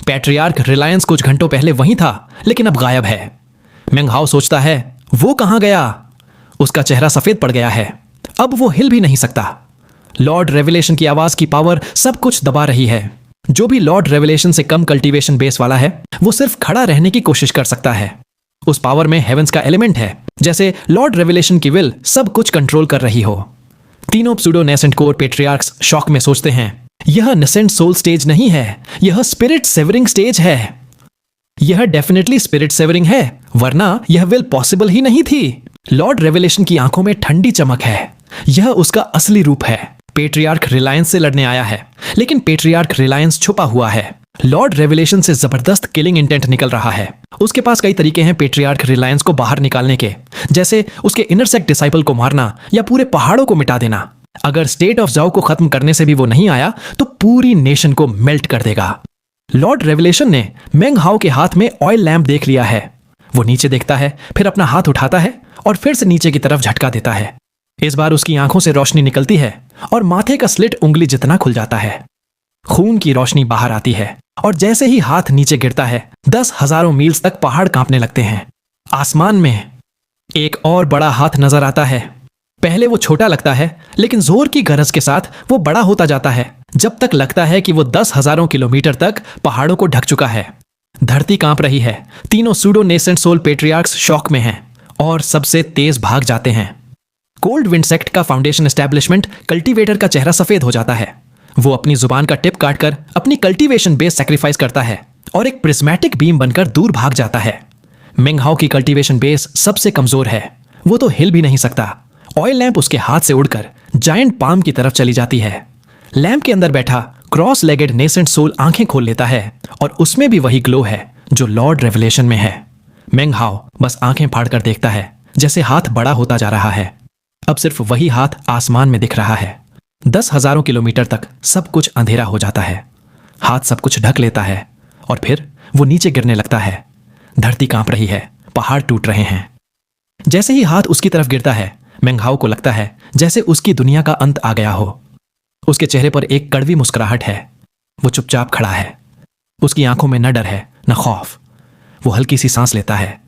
पैट्रियार्क रिलायंस कुछ घंटों पहले वहीं था, लेकिन अब गायब है। मेंग हाओ सोचता है, वो कहां गया? उसका चेहरा सफेद पड़ गया है। अब वो हिल भी नहीं सकता। लॉर्ड रेवलेशन की आवाज की पावर सब कुछ दबा रही है। जो भी लॉर्ड रेवलेशन से कम कल्टीवेशन बेस वाला है, वो सिर्फ खड़ा रहने की कोशिश कर सकता है। उस पावर में हेवेंस का एलिमेंट है, जैसे लॉर्ड रेवलेशन की विल सब कुछ कंट्रोल कर रही हो। तीनों प्सूडो नेसेंट कोर पेट्रियार्क्स शॉक में सोचते हैं, यह नेसेंट सोल स्टेज नहीं है, यह स्पिरिट सेवरिंग स्टेज है। यह डेफिनेटली स्पिरिट सेवरिंग है, वरना यह विल पॉसिबल ही नहीं थी। लॉर्ड रेवलेशन की आंखों में ठंडी चमक है। यह उसका असली रूप है। पेट्रियार्क रिलायंस से लड़ने आया है, लेकिन पेट्रियार्क रिलायंस छुपा हुआ है। लॉर्ड रेवलेशन से जबरदस्त किलिंग इंटेंट निकल रहा है। उसके पास कई तरीके हैं पेट्रियार्क रिलायंस को बाहर निकालने के, जैसे उसके इनरसेक्ट डिसाइपल को मारना या पूरे पहाड़ों को मिटा देना। अगर स्टेट ऑफ जाओ को खत्म करने से भी वो नहीं आया, तो पूरी नेशन को मेल्ट कर देगा। लॉर्ड रेवलेशन ने मेंग हाओ के हाथ में ऑयल लैंप देख लिया है। वो नीचे देखता है, फिर अपना हाथ उठाता है और फिर से नीचे की तरफ झटका देता है। इस बार उसकी आंखों से रोशनी निकलती है और माथे का स्लिट उंगली जितना खुल जाता है। खून की रोशनी बाहर आती है और जैसे ही हाथ नीचे गिरता है, 10,000 मील्स तक पहाड़ कांपने लगते हैं। आसमान में एक और बड़ा हाथ नजर आता है। पहले वो छोटा लगता है, लेकिन जोर की गरज के साथ वो बड़ा होता जाता है, जब तक लगता है कि वो 10,000 किलोमीटर तक पहाड़ों को ढक चुका है। धरती कांप रही है। तीनों सूडो नेसेंट सोल पेट्रियार्क्स शॉक में हैं और सबसे तेज भाग जाते हैं। कोल्ड विंड सेक्ट का फाउंडेशन एस्टैब्लिशमेंट कल्टीवेटर का चेहरा सफेद हो जाता है। वो अपनी जुबान का टिप काटकर अपनी कल्टीवेशन बेस सैक्रिफाइस करता है और एक प्रिज्मेटिक बीम बनकर दूर भाग जाता है। मेंग हाओ की कल्टीवेशन बेस सबसे कमजोर है। वो तो हिल भी नहीं सकता। ऑयल लैंप उसके हाथ से उड़कर जायंट पाम की तरफ चली जाती है। लैंप के अंदर बैठा क्रॉस लेगेड नेसेंट सोल आंखें खोल लेता है और उसमें भी वही ग्लो है जो लॉर्ड रेवलेशन में है। मेंग हाओ बस आंखें फाड़कर देखता है, जैसे हाथ बड़ा होता जा रहा है। अब सिर्फ वही हाथ आसमान में दिख रहा है। 10,000 किलोमीटर तक सब कुछ अंधेरा हो जाता है। हाथ सब कुछ ढक लेता है और फिर वो नीचे गिरने लगता है। धरती कांप रही है, पहाड़ टूट रहे हैं। जैसे ही हाथ उसकी तरफ गिरता है, मेंग हाओ को लगता है जैसे उसकी दुनिया का अंत आ गया हो। उसके चेहरे पर एक कड़वी मुस्कुराहट है। वो चुपचाप खड़ा है। उसकी आंखों में न डर है न खौफ। वो हल्की सी सांस लेता है।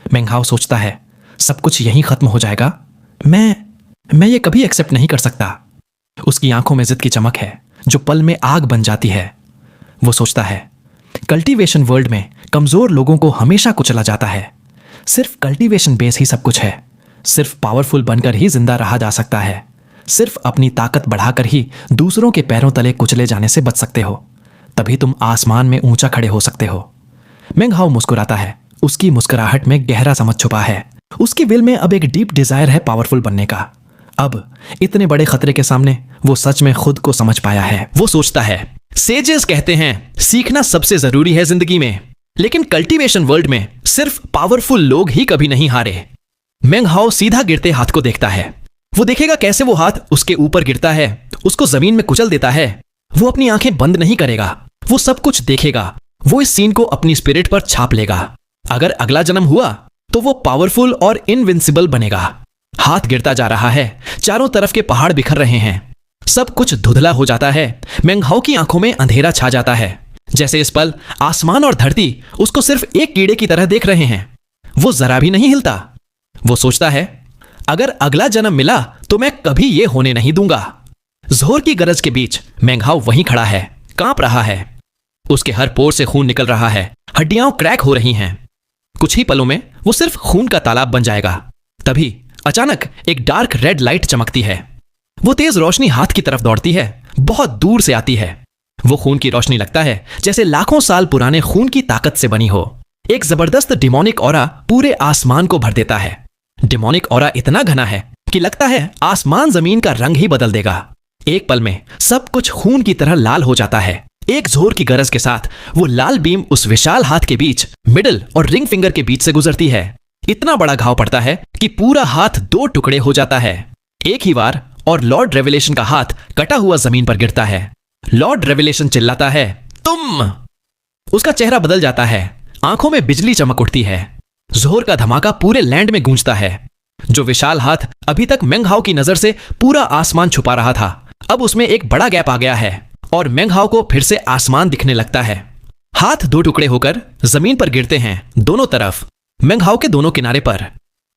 मेंग हाओ सोचता है, सब कुछ यहीं खत्म हो जाएगा। मैं ये कभी एक्सेप्ट नहीं कर सकता। उसकी आंखों में जिद की चमक है जो पल में आग बन जाती है। वो सोचता है, कल्टीवेशन वर्ल्ड में कमजोर लोगों को हमेशा कुचला जाता है। सिर्फ कल्टीवेशन बेस ही सब कुछ है। सिर्फ पावरफुल बनकर ही जिंदा रहा जा सकता है। सिर्फ अपनी ताकत बढ़ाकर ही दूसरों के पैरों तले कुचले जाने से बच सकते हो। तभी तुम आसमान में ऊंचा खड़े हो सकते हो। मेंग हाओ मुस्कुराता है। उसकी मुस्कुराहट में गहरा समझ छुपा है। उसकी विल में अब एक डीप डिजायर है पावरफुल बनने का। अब इतने बड़े खतरे के सामने वो सच में खुद को समझ पाया है। वो सोचता है, सेजेस कहते हैं सीखना सबसे जरूरी है जिंदगी में, लेकिन कल्टीवेशन वर्ल्ड में सिर्फ पावरफुल लोग ही कभी नहीं हारे। मेंग हाओ सीधा गिरते हाथ को देखता है। वो देखेगा कैसे वो हाथ उसके ऊपर गिरता है, उसको जमीन में कुचल देता है। वो अपनी आंखें बंद नहीं करेगा। वो सब कुछ देखेगा। वो इस सीन को अपनी स्पिरिट पर छाप लेगा। अगर अगला जन्म हुआ तो वो पावरफुल और इनविंसिबल बनेगा। हाथ गिरता जा रहा है। चारों तरफ के पहाड़ बिखर रहे हैं। सब कुछ धुंधला हो जाता है। मेंग हाओ की आंखों में अंधेरा छा जाता है, जैसे इस पल आसमान और धरती उसको सिर्फ एक कीड़े की तरह देख रहे हैं। वो जरा भी नहीं हिलता। वो सोचता है, अगर अगला जन्म मिला तो मैं कभी ये होने नहीं दूंगा। जोर की गरज के बीच मेंग हाओ वहीं खड़ा है, कांप रहा है। उसके हर पोर से खून निकल रहा है। हड्डियां क्रैक हो रही हैं। कुछ ही पलों में वो सिर्फ खून का तालाब बन जाएगा। तभी अचानक एक डार्क रेड लाइट चमकती है। वो तेज रोशनी हाथ की तरफ दौड़ती है, बहुत दूर से आती है। वो खून की रोशनी लगता है जैसे लाखों साल पुराने खून की ताकत से बनी हो। एक जबरदस्त डिमोनिक ऑरा पूरे आसमान को भर देता है। डिमोनिक ऑरा इतना घना है कि लगता है आसमान जमीन का रंग ही बदल देगा। एक पल में सब कुछ खून की तरह लाल हो जाता है। एक जोर की गरज के साथ वो लाल बीम उस विशाल हाथ के बीच, मिडिल और रिंग फिंगर के बीच से गुजरती है। इतना बड़ा घाव पड़ता है कि पूरा हाथ 2 टुकड़े हो जाता है। एक ही बार और लॉर्ड रेवलेशन का हाथ कटा हुआ जमीन पर गिरता है। लॉर्ड रेवलेशन चिल्लाता है, तुम! उसका चेहरा बदल जाता है, आंखों में बिजली चमक उठती है। जोहर का धमाका पूरे लैंड में गूंजता है। जो विशाल हाथ अभी तक मेंग हाओ की नजर से पूरा आसमान छुपा रहा था, अब उसमें एक बड़ा गैप आ गया है और मेंग हाओ को फिर से आसमान दिखने लगता है। हाथ दो टुकड़े होकर जमीन पर गिरते हैं, दोनों तरफ, मेंग हाओ के दोनों किनारे पर।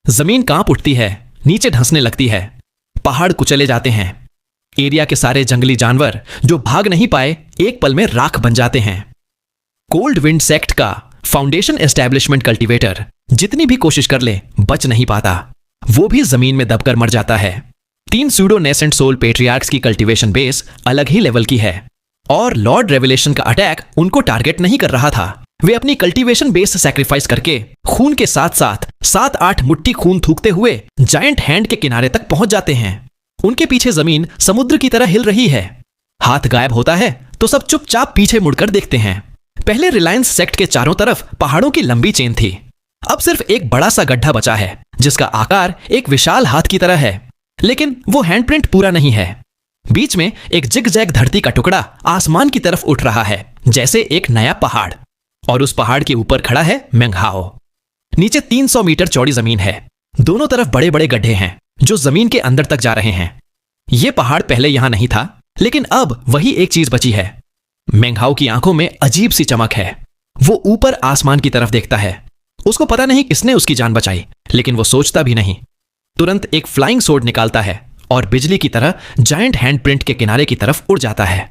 जमीन कांप उठती है, नीचे धंसने लगती है, पहाड़ कुचले जाते हैं। एरिया के सारे जंगली जानवर जो भाग नहीं पाए एक पल में राख बन जाते हैं। कोल्ड विंड सेक्ट का फाउंडेशन एस्टैब्लिशमेंट कल्टीवेटर जितनी भी कोशिश कर ले बच नहीं पाता, वो भी जमीन में दबकर मर जाता है। 3 सूडो नेसेंट सोल पेट्रियार्क्स की कल्टीवेशन बेस अलग ही लेवल की है और लॉर्ड रेवलेशन का अटैक उनको टारगेट नहीं कर रहा था। वे अपनी कल्टीवेशन बेस सैक्रिफाइस करके खून के साथ साथ 7-8 मुट्ठी खून थूकते हुए जायंट हैंड के किनारे तक पहुंच जाते हैं। उनके पीछे जमीन समुद्र की तरह हिल रही है। हाथ गायब होता है तो सब चुपचाप पीछे मुड़कर देखते हैं। पहले रिलायंस सेक्ट के चारों तरफ पहाड़ों की लंबी चेन थी, अब सिर्फ एक बड़ा सा गड्ढा बचा है जिसका आकार एक विशाल हाथ की तरह है, लेकिन वो हैंडप्रिंट पूरा नहीं है। बीच में एक जिग-जैग धरती का टुकड़ा आसमान की तरफ उठ रहा है, जैसे एक नया पहाड़, और उस पहाड़ के ऊपर खड़ा है मेंग हाओ। नीचे 300 मीटर चौड़ी जमीन है, दोनों तरफ बड़े बड़े गड्ढे हैं जो जमीन के अंदर तक जा रहे हैं। यह पहाड़ पहले यहां नहीं था, लेकिन अब वही एक चीज बची है। मेंग हाओ की आंखों में अजीब सी चमक है। वो ऊपर आसमान की तरफ देखता है। उसको पता नहीं किसने उसकी जान बचाई, लेकिन वो सोचता भी नहीं। तुरंत एक फ्लाइंग सोर्ड निकालता है और बिजली की तरह जायंट हैंडप्रिंट के किनारे की तरफ उड़ जाता है।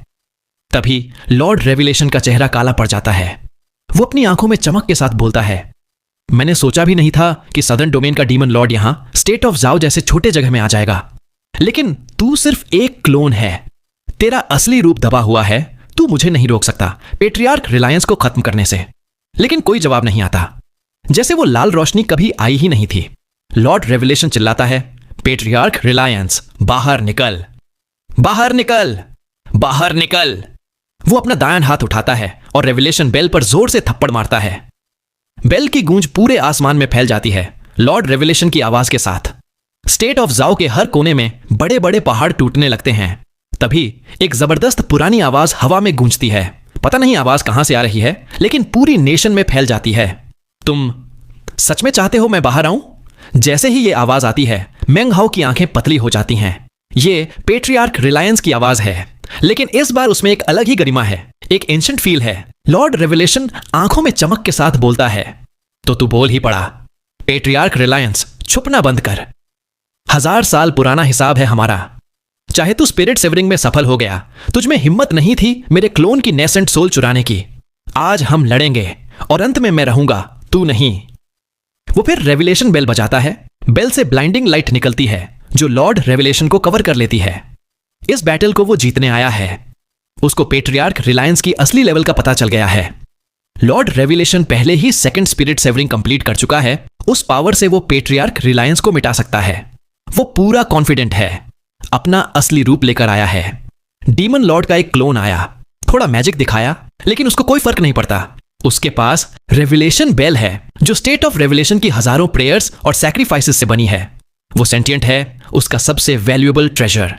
तभी लॉर्ड रेवलेशन का चेहरा काला पड़ जाता है। वो अपनी आंखों में चमक के साथ बोलता है, मैंने सोचा भी नहीं था कि सदर्न डोमेन का डीमन लॉर्ड यहां स्टेट ऑफ जाओ जैसे छोटे जगह में आ जाएगा। लेकिन तू सिर्फ एक क्लोन है, तेरा असली रूप दबा हुआ है, तू मुझे नहीं रोक सकता पेट्रियार्क रिलायंस को खत्म करने से। लेकिन कोई जवाब नहीं आता, जैसे वो लाल रोशनी कभी आई ही नहीं थी। लॉर्ड रेवलेशन चिल्लाता है, पेट्रियार्क रिलायंस बाहर निकल, बाहर निकल, बाहर निकल। वो अपना दायां हाथ उठाता है और रेवलेशन बेल पर जोर से थप्पड़ मारता है। बेल की गूंज पूरे आसमान में फैल जाती है लॉर्ड रेवलेशन की आवाज के साथ। स्टेट ऑफ जाओ के हर कोने में बड़े बड़े पहाड़ टूटने लगते हैं। तभी एक जबरदस्त पुरानी आवाज हवा में गूंजती है। पता नहीं आवाज कहां से आ रही है, लेकिन पूरी नेशन में फैल जाती है। तुम सच में चाहते हो मैं बाहर आऊं? जैसे ही ये आवाज आती है, मेंग हाओ की आंखें पतली हो जाती हैं। ये पेट्रियार्क रिलायंस की आवाज है, लेकिन इस बार उसमें एक अलग ही गरिमा है, एक एंशिएंट फील है। लॉर्ड रेवलेशन आंखों में चमक के साथ बोलता है, तो तू बोल ही पड़ा, पेट्रियार्क रिलायंस छुपना बंद कर। 1000 साल पुराना हिसाब है हमारा। चाहे तू स्पिरिट सेवरिंग में सफल हो गया, तुझमें हिम्मत नहीं थी मेरे क्लोन की नेसेंट सोल चुराने की। आज हम लड़ेंगे और अंत में मैं रहूंगा, तू नहीं। वो फिर रेवलेशन बेल बजाता है। बेल से ब्लाइंडिंग लाइट निकलती है जो लॉर्ड रेवलेशन को कवर कर लेती है। इस बैटल को वो जीतने आया है। उसको पेट्रियार्क रिलायंस की असली लेवल का पता चल गया है। लॉर्ड रेवलेशन पहले ही सेकंड स्पिरिट सेवरिंग कंप्लीट कर चुका है। उस पावर से वो पेट्रियार्क रिलायंस को मिटा सकता है। वो पूरा कॉन्फिडेंट है, अपना असली रूप लेकर आया है। डीमन लॉर्ड का एक क्लोन आया, थोड़ा मैजिक दिखाया, लेकिन उसको कोई फर्क नहीं पड़ता। उसके पास रेवलेशन बेल है जो स्टेट ऑफ रेवलेशन की हजारों प्रेयर्स और सैक्रिफाइसेस से बनी है। वो सेंटिएंट है, उसका सबसे वैल्यूएबल ट्रेजर।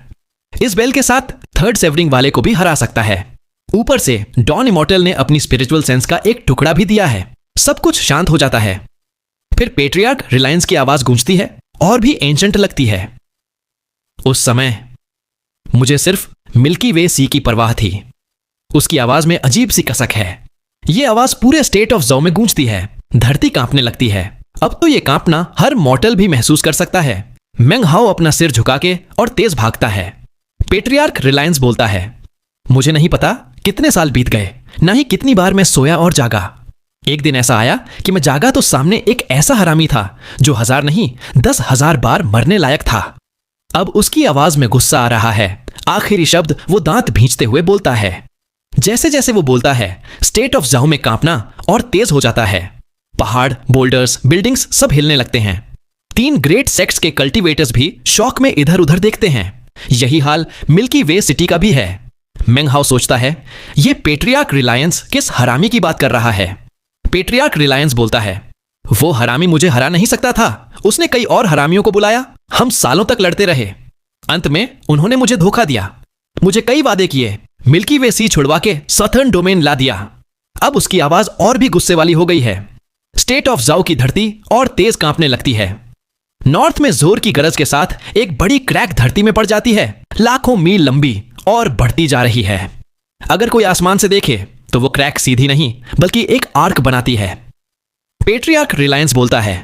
इस बेल के साथ थर्ड सेवरिंग वाले को भी हरा सकता है। ऊपर से डॉन इमॉर्टल ने अपनी स्पिरिचुअल सेंस का एक टुकड़ा भी दिया है। सब कुछ शांत हो जाता है। फिर पेट्रियार्क रिलायंस की आवाज गूंजती है और भी एंशंट लगती है। उस समय मुझे सिर्फ मिल्की वे सी की परवाह थी। उसकी आवाज में अजीब सी कसक है। यह आवाज पूरे स्टेट ऑफ जाओ में गूंजती है। धरती कांपने लगती है। अब तो यह कांपना हर मॉर्टल भी महसूस कर सकता है। मेंग हाओ अपना सिर झुका के और तेज भागता है। पेट्रियार्क रिलायंस बोलता है, मुझे नहीं पता कितने साल बीत गए, ना ही कितनी बार मैं सोया और जागा। एक दिन ऐसा आया कि मैं जागा तो सामने एक ऐसा हरामी था जो 1000 नहीं 10,000 बार मरने लायक था। अब उसकी आवाज में गुस्सा आ रहा है। आखिरी शब्द वो दांत भींचते हुए बोलता है। जैसे जैसे वो बोलता है, स्टेट ऑफ जाओ में कांपना और तेज हो जाता है। पहाड़, बोल्डर्स, बिल्डिंग्स सब हिलने लगते हैं। 3 ग्रेट सेक्ट्स के कल्टीवेटर्स भी शौक में इधर उधर देखते हैं। यही हाल मिल्की वे सिटी का भी है। मेंग हाओ सोचता है, ये पेट्रियार्क रिलायंस किस हरामी की बात कर रहा है। पेट्रियार्क रिलायंस बोलता है, वो हरामी मुझे हरा नहीं सकता था। उसने कई और हरामियों को बुलाया। हम सालों तक लड़ते रहे। अंत में उन्होंने मुझे धोखा दिया। मुझे कई वादे किए, मिल्की वे सी छुड़वा के सदर्न डोमेन ला दिया। अब उसकी आवाज और भी गुस्से वाली हो गई है। स्टेट ऑफ जाओ की धरती और तेज कांपने लगती है। नॉर्थ में जोर की गरज के साथ एक बड़ी क्रैक धरती में पड़ जाती है, लाखों मील लंबी और बढ़ती जा रही है। अगर कोई आसमान से देखे तो वो क्रैक सीधी नहीं बल्कि एक आर्क बनाती है। पेट्रियार्क रिलायंस बोलता है,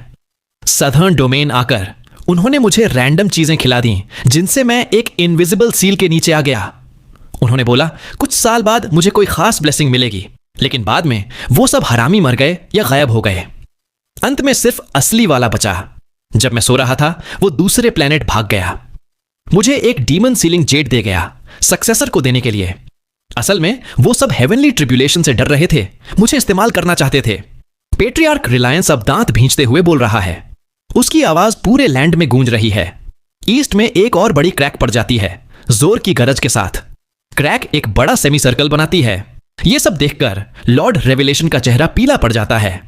सदर्न डोमेन आकर उन्होंने मुझे रैंडम चीजें खिला दी जिनसे मैं एक इनविजिबल सील के नीचे आ गया। उन्होंने बोला कुछ साल बाद मुझे कोई खास ब्लेसिंग मिलेगी, लेकिन बाद में वो सब हरामी मर गए या गायब हो गए। अंत में सिर्फ असली वाला बचा। जब मैं सो रहा था वो दूसरे प्लेनेट भाग गया। मुझे एक डीमन सीलिंग जेट दे गया सक्सेसर को देने के लिए। असल में वो सब हेवनली ट्रिब्यूलेशन से डर रहे थे, मुझे इस्तेमाल करना चाहते थे। पेट्रियार्क रिलायंस अब दांत भींचते हुए बोल रहा है। उसकी आवाज पूरे लैंड में गूंज रही है। ईस्ट में एक और बड़ी क्रैक पड़ जाती है, जोर की गरज के साथ। क्रैक एक बड़ा सेमी सर्कल बनाती है। यह सब देखकर लॉर्ड रेवलेशन का चेहरा पीला पड़ जाता है।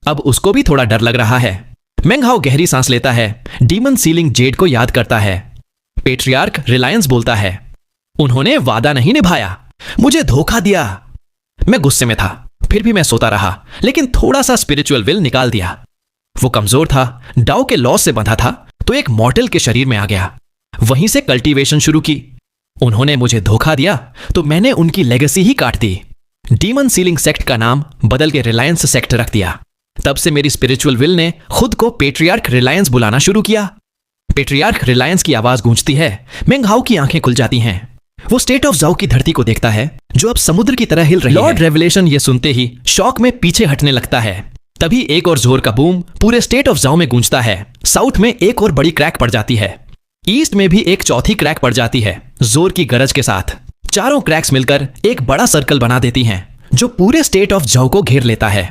अब उसको भी थोड़ा डर लग रहा है। मेंग हाओ गहरी सांस लेता है, डीमन सीलिंग जेड को याद करता है। पेट्रियार्क रिलायंस बोलता है, उन्होंने वादा नहीं निभाया, मुझे धोखा दिया। मैं गुस्से में था, फिर भी मैं सोता रहा, लेकिन थोड़ा सा स्पिरिचुअल विल निकाल दिया। वो कमजोर था, डाउ के लॉ से बंधा था, तो एक मॉर्टल के शरीर में आ गया। वहीं से कल्टीवेशन शुरू की। उन्होंने मुझे धोखा दिया तो मैंने उनकी लेगेसी ही काट दी। डीमन सीलिंग सेक्ट का नाम बदल के रिलायंस सेक्ट रख दिया। तब से मेरी स्पिरिचुअल विल ने खुद को पेट्रियार्क रिलायंस बुलाना शुरू किया। पेट्रियार्क रिलायंस की आवाज गूंजती है। मेंग हाओ की आंखें खुल जाती हैं। वो स्टेट ऑफ जाओ की धरती को देखता है जो अब समुद्र की तरह हिल रही है। लॉर्ड रेवलेशन ये सुनते ही शॉक में पीछे हटने लगता है। तभी एक और जोर का बूम पूरे स्टेट ऑफ जाओ में गूंजता है। साउथ में एक और बड़ी क्रैक पड़ जाती है। ईस्ट में भी एक चौथी क्रैक पड़ जाती है, जोर की गरज के साथ। चारों क्रैक्स मिलकर एक बड़ा सर्कल बना देती हैं जो पूरे स्टेट ऑफ जाओ को घेर लेता है।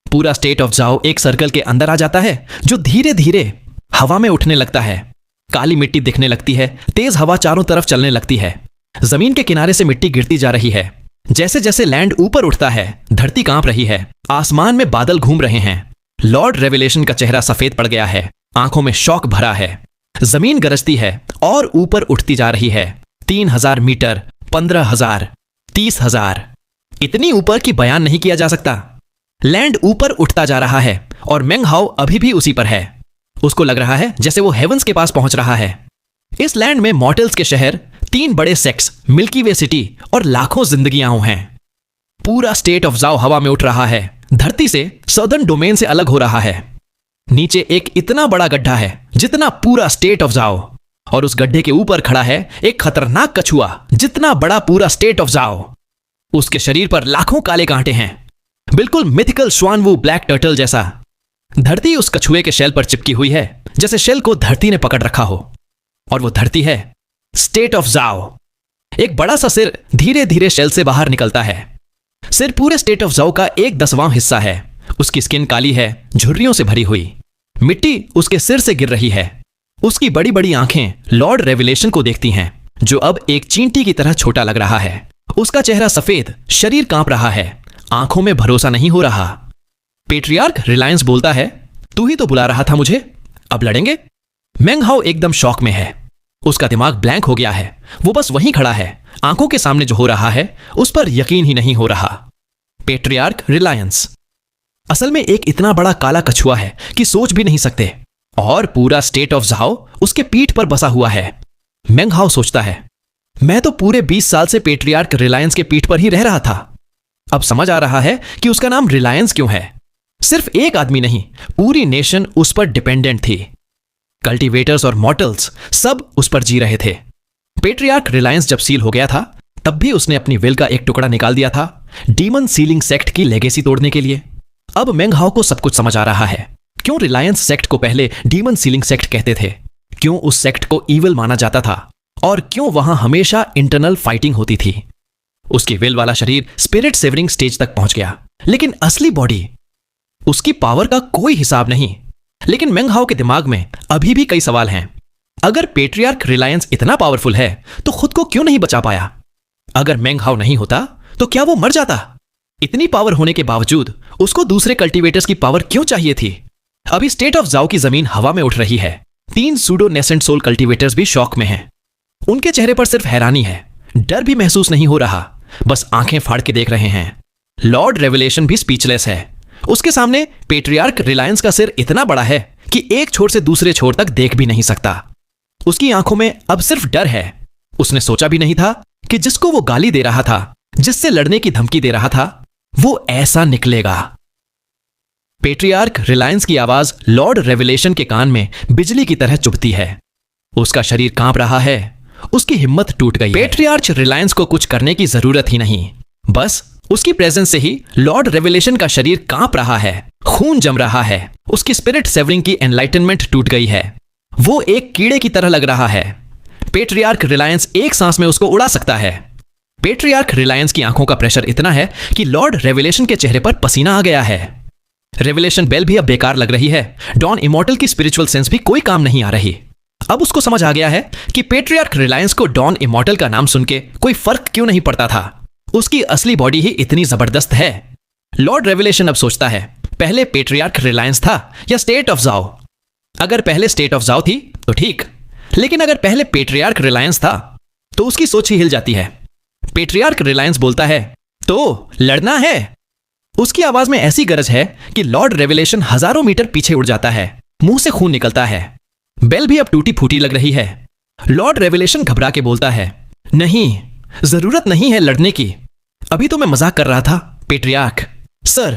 पूरा स्टेट ऑफ जाओ एक सर्कल के अंदर आ जाता है जो धीरे धीरे हवा में उठने लगता है। काली मिट्टी दिखने लगती है, तेज हवा चारों तरफ चलने लगती है। जमीन के किनारे से मिट्टी गिरती जा रही है। जैसे जैसे लैंड ऊपर उठता है, धरती कांप रही है। आसमान में बादल घूम रहे हैं। लॉर्ड रेवलेशन का चेहरा सफेद पड़ गया है, आंखों में शौक भरा है। जमीन गरजती है और ऊपर उठती जा रही है। 3000 मीटर, 15,000, 30,000, इतनी ऊपर कि बयान नहीं किया जा सकता। लैंड ऊपर उठता जा रहा है और मेंग हाओ अभी भी उसी पर है। उसको लग रहा है जैसे वो हेवंस के पास पहुंच रहा है। इस लैंड में मॉर्टल्स के शहर, 3 बड़े सेक्ट्स, मिल्की वे सिटी और लाखों जिंदगियां हैं। पूरा स्टेट ऑफ जाओ हवा में उठ रहा है, धरती से सदर्न डोमेन से अलग हो रहा है। नीचे एक इतना बड़ा गड्ढा है जितना पूरा स्टेट ऑफ जाओ, और उस गड्ढे के ऊपर खड़ा है एक खतरनाक कछुआ जितना बड़ा पूरा स्टेट ऑफ जाओ। उसके शरीर पर लाखों काले कांटे हैं, बिल्कुल मिथिकल श्वानवू ब्लैक टर्टल जैसा। धरती उस कछुए के शेल पर चिपकी हुई है, जैसे शेल को धरती ने पकड़ रखा हो। और वो धरती है स्टेट ऑफ जाओ। एक बड़ा सा सिर धीरे धीरे शेल से बाहर निकलता है। सिर पूरे स्टेट ऑफ जाओ का 1/10वां हिस्सा है। उसकी स्किन काली है, झुर्रियों से भरी हुई। मिट्टी उसके सिर से गिर रही है। उसकी बड़ी बड़ी आंखें लॉर्ड रेवलेशन को देखती हैं, जो अब एक चींटी की तरह छोटा लग रहा है। उसका चेहरा सफेद, शरीर कांप रहा है, आंखों में भरोसा नहीं हो रहा। पेट्रियार्क रिलायंस बोलता है, तू ही तो बुला रहा था मुझे, अब लड़ेंगे? मेंग हाओ एकदम शॉक में है। उसका दिमाग ब्लैंक हो गया है। वो बस वहीं खड़ा है, आंखों के सामने जो हो रहा है उस पर यकीन ही नहीं हो रहा। पेट्रियार्क रिलायंस, असल में एक इतना बड़ा काला कछुआ है कि सोच भी नहीं सकते, और पूरा स्टेट ऑफ जाओ उसके पीठ पर बसा हुआ है। मेंग हाओ सोचता है, मैं तो पूरे 20 साल से पेट्रियार्क रिलायंस के पीठ पर ही रह रहा था। अब समझ आ रहा है कि उसका नाम रिलायंस क्यों है। सिर्फ एक आदमी नहीं, पूरी नेशन उस पर डिपेंडेंट थी। कल्टीवेटर्स और मॉर्टल्स सब उस पर जी रहे थे। पेट्रियार्क रिलायंस जब सील हो गया था, तब भी उसने अपनी विल का एक टुकड़ा निकाल दिया था, डीमन सीलिंग सेक्ट की लेगेसी तोड़ने के लिए। अब मेंग हाओ को सब कुछ समझ आ रहा है। क्यों रिलायंस सेक्ट को पहले डीमन सीलिंग सेक्ट कहते थे, क्यों उस सेक्ट को ईविल माना जाता था, और क्यों वहां हमेशा इंटरनल फाइटिंग होती थी। उसकी विल वाला शरीर स्पिरिट सेवरिंग स्टेज तक पहुंच गया, लेकिन असली बॉडी, उसकी पावर का कोई हिसाब नहीं। लेकिन मेंग हाओ के दिमाग में अभी भी कई सवाल हैं। अगर पेट्रियार्क रिलायंस इतना पावरफुल है तो खुद को क्यों नहीं बचा पाया? अगर मेंग हाओ नहीं होता तो क्या वो मर जाता? इतनी पावर होने के बावजूद उसको दूसरे कल्टीवेटर्स की पावर क्यों चाहिए थी? अभी स्टेट ऑफ जाओ की जमीन हवा में उठ रही है। 3 सूडो नेसेंट सोल कल्टीवेटर्स भी शॉक में हैं। उनके चेहरे पर सिर्फ हैरानी है, डर भी महसूस नहीं हो रहा, बस आंखें फाड़ के देख रहे हैं। लॉर्ड रेवलेशन भी स्पीचलेस है। उसके सामने पेट्रियार्क रिलायंस का सिर इतना बड़ा है कि एक छोर से दूसरे छोर तक देख भी नहीं सकता। उसकी आंखों में अब सिर्फ डर है। उसने सोचा भी नहीं था कि जिसको वो गाली दे रहा था, जिससे लड़ने की धमकी दे रहा था, वो ऐसा निकलेगा। पेट्रियार्क रिलायंस की आवाज लॉर्ड रेवलेशन के कान में बिजली की तरह चुभती है। उसका शरीर कांप रहा है, उसकी हिम्मत टूट गई। पेट्रियार्क रिलायंस को कुछ करने की जरूरत ही नहीं, बस उसकी प्रेजेंस से ही लॉर्ड रेवलेशन का शरीर कांप रहा है, खून जम रहा है, उसकी स्पिरिट सेवरिंग की एनलाइटनमेंट टूट गई है। वो एक कीड़े की तरह लग रहा है। पेट्रियार्क रिलायंस एक सांस में उसको उड़ा सकता है। पेट्रियार्क रिलायंस की आंखों का प्रेशर इतना है कि लॉर्ड रेवलेशन के चेहरे पर पसीना आ गया है। रेवलेशन बेल भी अब बेकार लग रही है। डॉन इमॉर्टल की स्पिरिचुअल सेंस भी कोई काम नहीं आ रही। अब उसको समझ आ गया है कि पेट्रियार्क रिलायंस को डॉन इमॉर्टल का नाम सुन के कोई फर्क क्यों नहीं पड़ता था। उसकी असली बॉडी ही इतनी जबरदस्त है। लॉर्ड रेवलेशन अब सोचता है, पहले पेट्रियार्क रिलायंस था या स्टेट ऑफ जाओ। अगर पहले स्टेट ऑफ जाओ थी तो ठीक, लेकिन अगर पहले पेट्रियार्क रिलायंस था तो उसकी सोच ही हिल जाती है। पेट्रियार्क रिलायंस बोलता है, तो लड़ना है। उसकी आवाज में ऐसी गरज है कि लॉर्ड रेवलेशन हजारों मीटर पीछे उड़ जाता है। मुंह से खून निकलता है। बेल भी अब टूटी फूटी लग रही है। लॉर्ड रेवलेशन घबरा के बोलता है, नहीं, जरूरत नहीं है लड़ने की। अभी तो मैं मजाक कर रहा था पेट्रियार्क। सर,